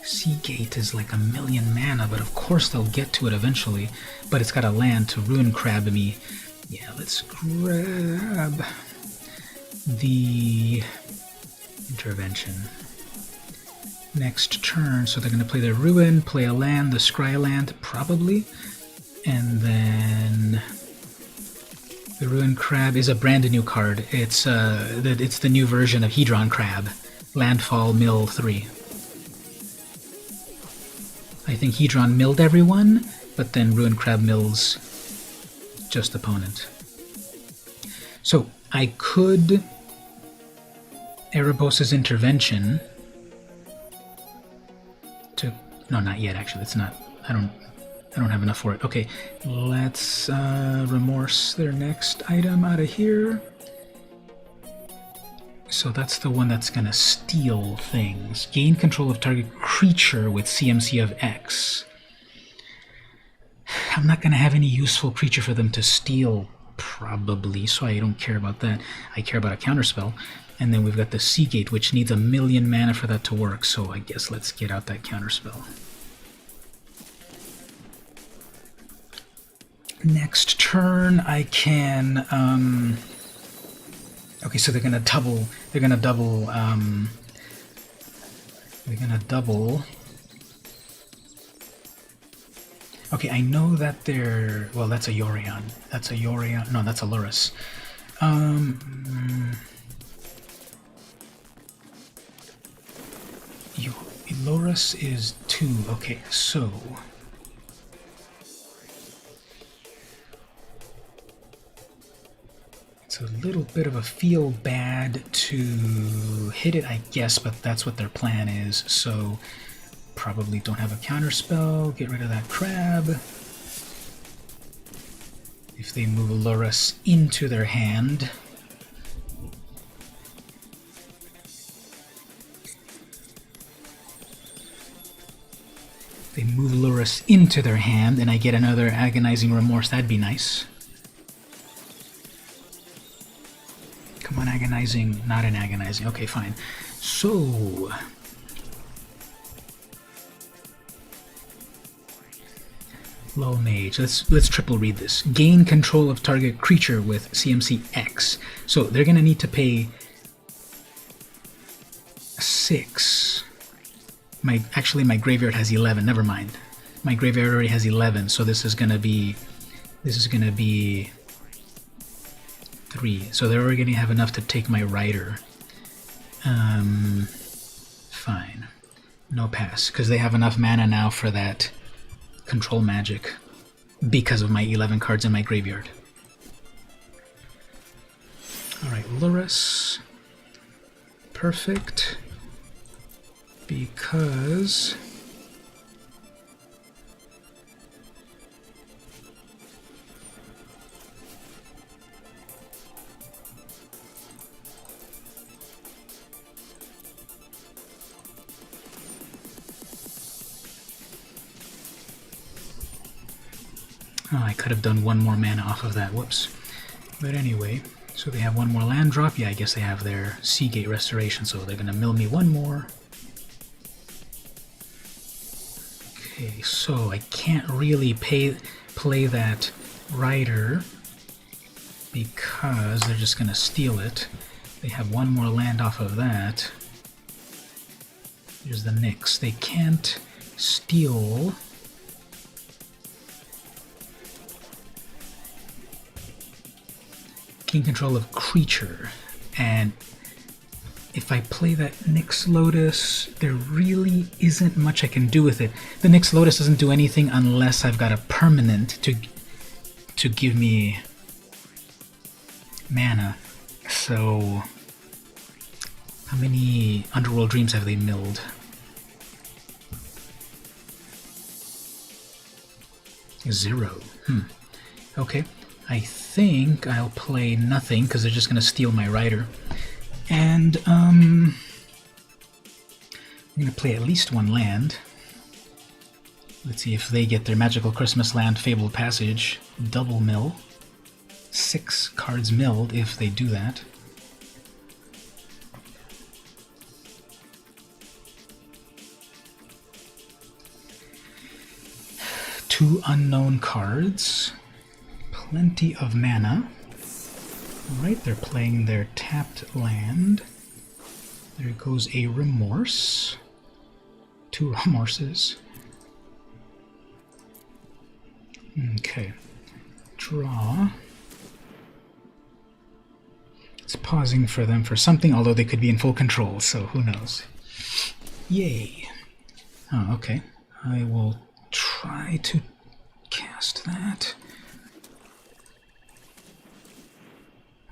Seagate is like 1,000,000 mana, but of course they'll get to it eventually. But it's got a land to Ruin Crab me. Yeah, let's grab the intervention. Next turn, so they're going to play their Ruin, play a land, the Scry land, probably. And then the Ruin Crab is a brand new card. It's the new version of Hedron Crab. Landfall, mill 3. I think Hedron milled everyone, but then Ruin Crab mills just opponent. So I could Erebos' Intervention to... No, not yet, actually. It's not... I don't have enough for it. Okay, let's Remorse their next item out of here. So that's the one that's gonna steal things. Gain control of target creature with CMC of X. I'm not gonna have any useful creature for them to steal, probably, so I don't care about that. I care about a counterspell. And then we've got the Seagate, which needs 1,000,000 mana for that to work, so I guess let's get out that counterspell. Next turn, I can... Okay, so they're gonna double. Okay, I know that they're... Well, that's a Yorion. That's a Yorion. No, that's a Lurrus. Lurrus is 2. Okay, so... It's a little bit of a feel bad to hit it, I guess, but that's what their plan is. So probably don't have a counterspell. Get rid of that crab. If they move Lurrus into their hand, they move Lurrus into their hand, and I get another Agonizing Remorse. That'd be nice. Come on, Agonizing. Not an Agonizing. Okay, fine. So... Low Mage. Let's triple read this. Gain control of target creature with CMC X. So they're going to need to pay 6. Actually, my graveyard has 11. Never mind. My graveyard already has 11, so this is going to be 3. So they're already going to have enough to take my Rider. Fine. No pass, because they have enough mana now for that control magic because of my 11 cards in my graveyard. Alright, Lurrus. Perfect. Because Oh, I could have done one more mana off of that. Whoops. But anyway, so they have one more land drop. Yeah, I guess they have their Seagate Restoration, so they're going to mill me one more. Okay, so I can't really play that Rider because they're just going to steal it. They have one more land off of that. Here's the Nyx. They can't steal. Gain control of creature. And if I play that Nyx Lotus, there really isn't much I can do with it. The Nyx Lotus doesn't do anything unless I've got a permanent to give me mana. So how many Underworld Dreams have they milled? Zero. Okay. I think I'll play nothing because they're just going to steal my Rider. And I'm going to play at least one land. Let's see if they get their Magical Christmas Land Fabled Passage. Double mill. 6 cards milled if they do that. Two unknown cards. Plenty of mana. Alright, they're playing their tapped land. There goes a Remorse. 2 Remorses. Okay. Draw. It's pausing for them for something, although they could be in full control, so who knows. Yay. Oh, okay. I will try to cast that.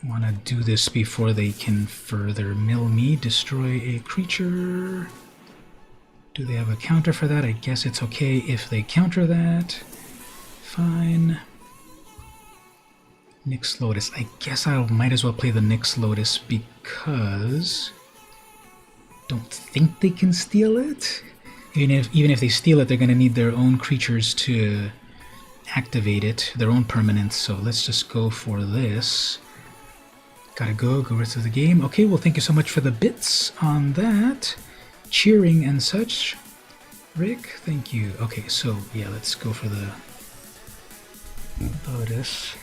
Want to do this before they can further mill me. Destroy a creature. Do they have a counter for that? I guess it's okay if they counter that. Fine. Nyx Lotus. I guess I might as well play the Nyx Lotus because don't think they can steal it. Even if they steal it, they're going to need their own creatures to activate it, their own permanents. So let's just go for this. Gotta go rest of the game. Okay, well, thank you so much for the bits on that. Cheering and such. Rick, thank you. Okay, so, yeah, let's go for the Lotus.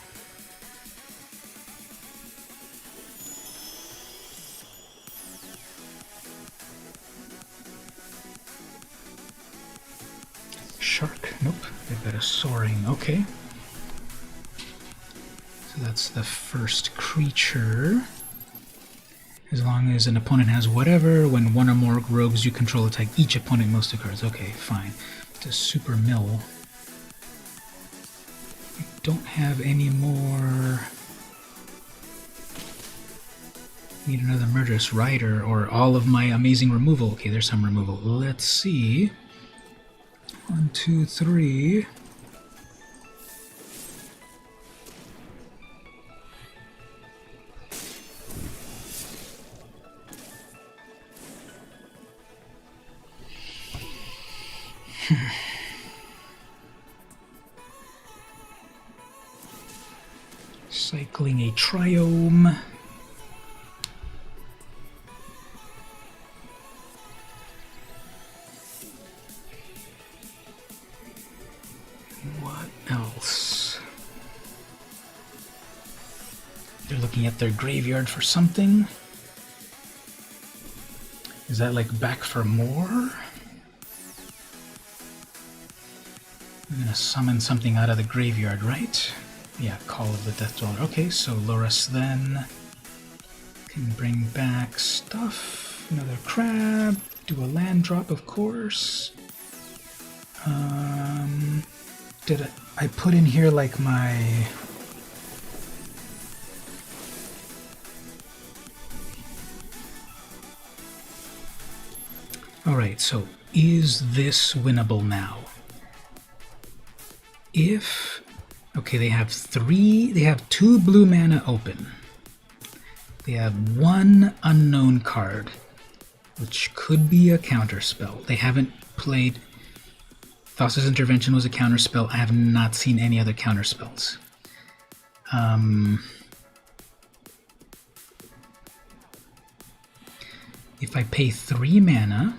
Shark, nope. They've got a Soaring, okay. So that's the first creature. As long as an opponent has whatever, when one or more rogues you control attack each opponent most 2 cards. Okay, fine. It's a super mill. I don't have any more. Need another Murderous Rider or all of my amazing removal. Okay, there's some removal. Let's see. 1, 2, 3. Cycling a Triome. What else? They're looking at their graveyard for something. Is that like back for more? I'm gonna summon something out of the graveyard, right? Yeah, Call of the Death Dweller. Okay, so Loras then can bring back stuff. Another crab. Do a land drop, of course. Did I put in here like my... Alright, so is this winnable now? If... Okay, they have 2 blue mana open. They have 1 unknown card, which could be a counter spell. They haven't played Thassa's Intervention was a counterspell. I have not seen any other counterspells. If I pay 3 mana,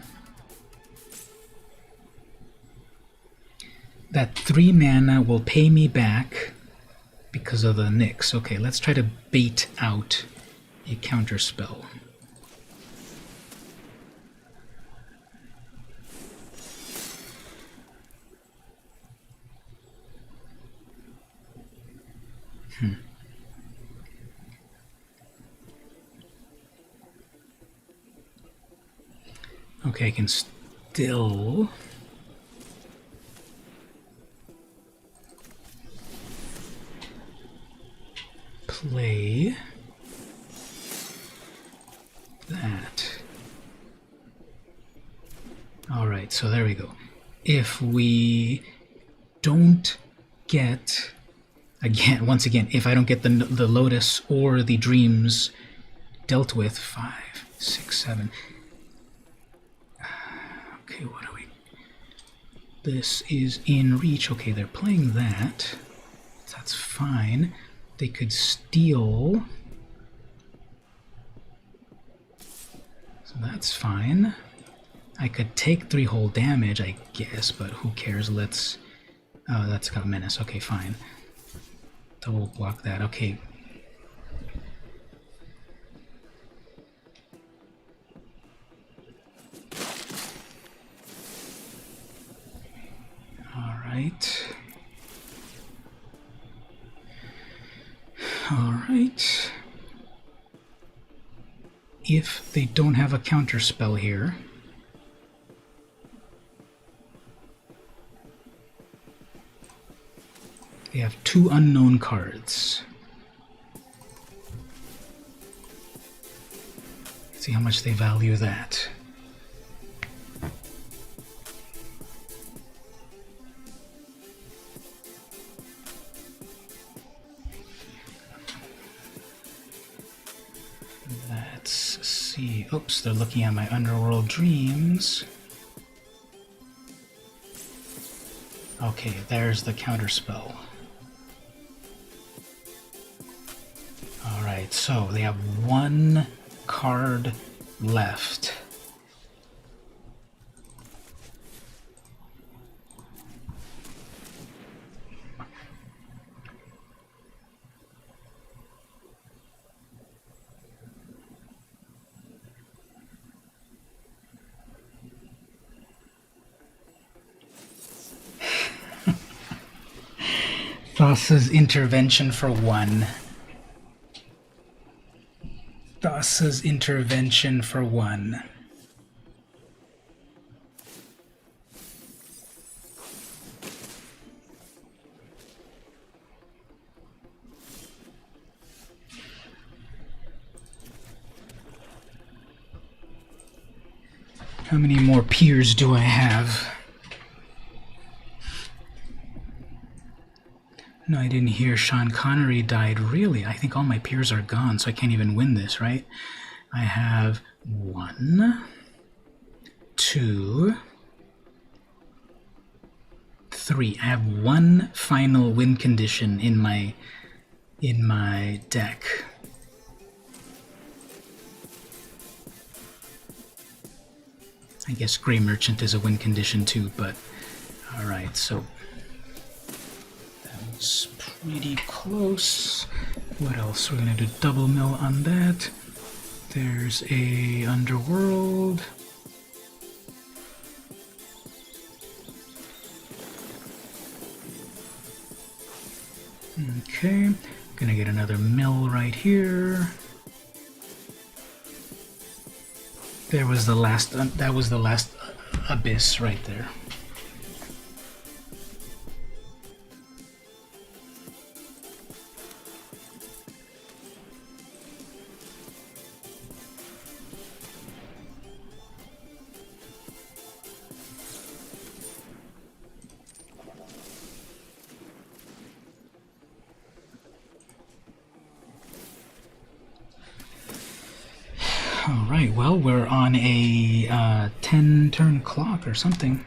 that 3 mana will pay me back because of the Nyx. Okay, let's try to bait out a counterspell. Okay, I can still play that. Alright, so there we go. If we don't get, again, once again, if I don't get the Lotus or the Dreams dealt with, 5, 6, 7. Okay, what are we? This is in reach. Okay, they're playing that. That's fine. They could steal. So that's fine. I could take 3 whole damage, I guess, but who cares? Let's... Oh, that's got Menace. Okay, fine. Double block that. Okay. Alright. Alright. If they don't have a counterspell here, they have 2 unknown cards. See how much they value that. Let's see. Oops, they're looking at my Underworld Dreams. Okay, there's the counterspell. Alright, so they have 1 card left. Thassa's Intervention for 1. Thassa's Intervention for 1. How many more peers do I have? No, I didn't hear Sean Connery died. Really? I think all my peers are gone, so I can't even win this, right? I have 1, 2, 3. I have 1 final win condition in my deck. I guess Grey Merchant is a win condition too, but alright, so it's pretty close. What else? We're gonna do double mill on that. There's a Underworld. Okay, gonna get another mill right here. There was the last. That was the last abyss right there. Alright, well, we're on a 10-turn clock or something.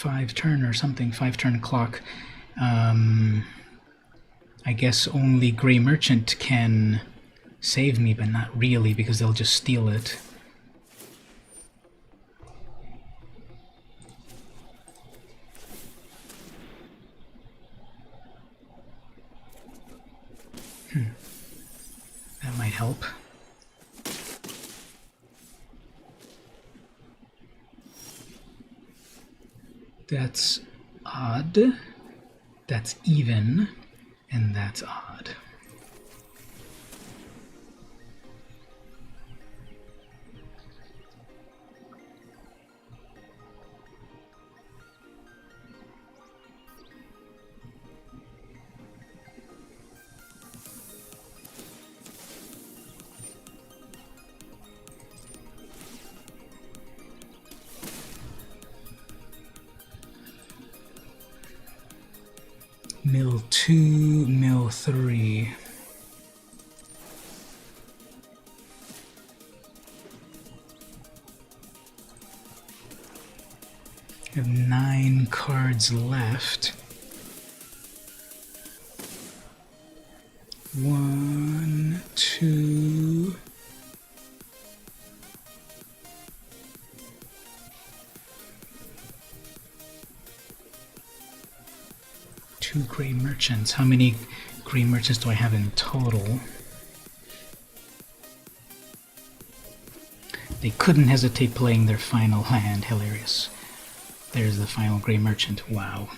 5-turn or something, 5-turn clock. I guess only Grey Merchant can save me, but not really, because they'll just steal it. That might help. That's odd. That's even. And that's odd. Mill 2, mill 3. I have 9 cards left. 1, 2. Two Grey Merchants. How many Grey Merchants do I have in total? They couldn't hesitate playing their final hand. Hilarious. There's the final Grey Merchant. Wow.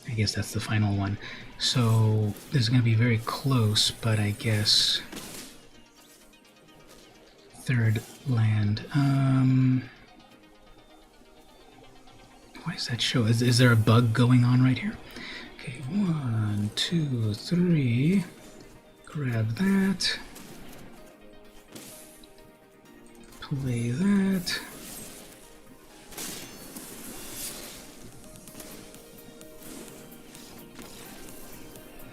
I guess that's the final one. So this is going to be very close, but I guess third land. Why does that show? Is there a bug going on right here? Okay, 1, 2, 3. Grab that. Play that.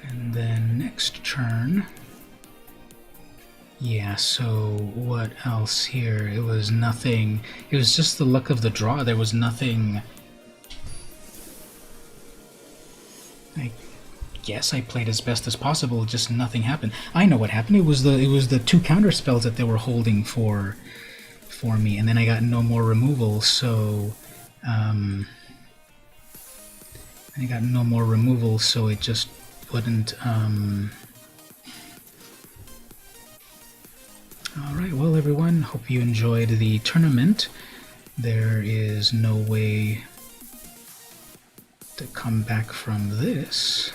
And then next turn. Yeah, so what else here? It was nothing. It was just the luck of the draw. There was nothing. I guess I played as best as possible, just nothing happened. I know what happened. It was the 2 counter spells that they were holding for me, and then I got no more removal, so I got no more removal, so it just wouldn't. Alright, well everyone, hope you enjoyed the tournament. There is no way to come back from this.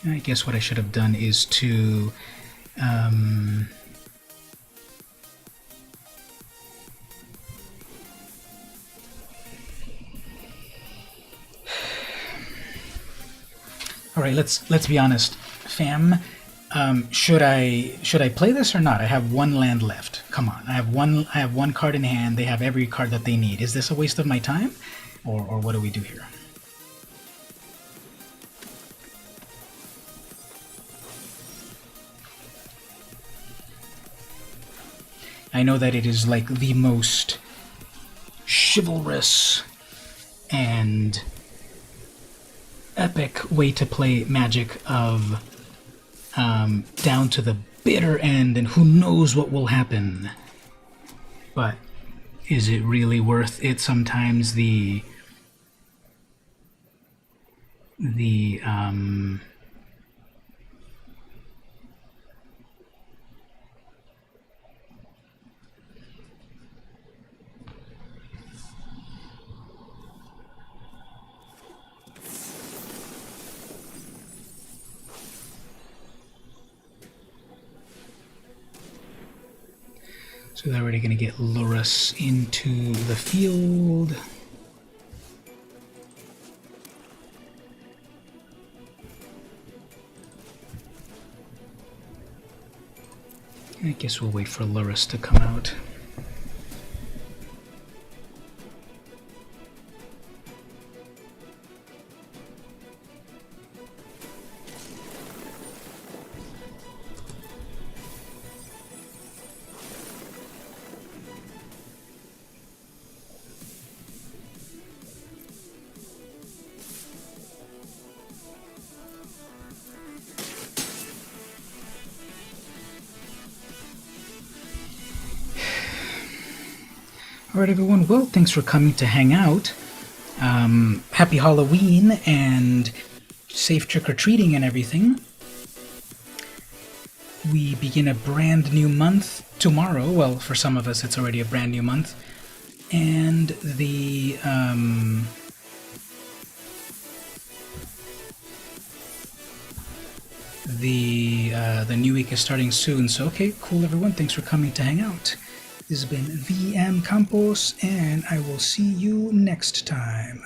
I guess what I should have done is to all right, let's be honest, fam. Should I play this or not? I have 1 land left. Come on, I have one card in hand. They have every card that they need. Is this a waste of my time, or what do we do here? I know that it is like the most chivalrous and epic way to play Magic of down to the bitter end, and who knows what will happen. But is it really worth it? Sometimes so they're already going to get Lurrus into the field. I guess we'll wait for Lurrus to come out. Alright, everyone, well, thanks for coming to hang out. Happy Halloween and safe trick-or-treating and everything. We begin a brand new month tomorrow. Well, for some of us, it's already a brand new month. And the new week is starting soon. So, okay, cool, everyone. Thanks for coming to hang out. This has been VM Campos, and I will see you next time.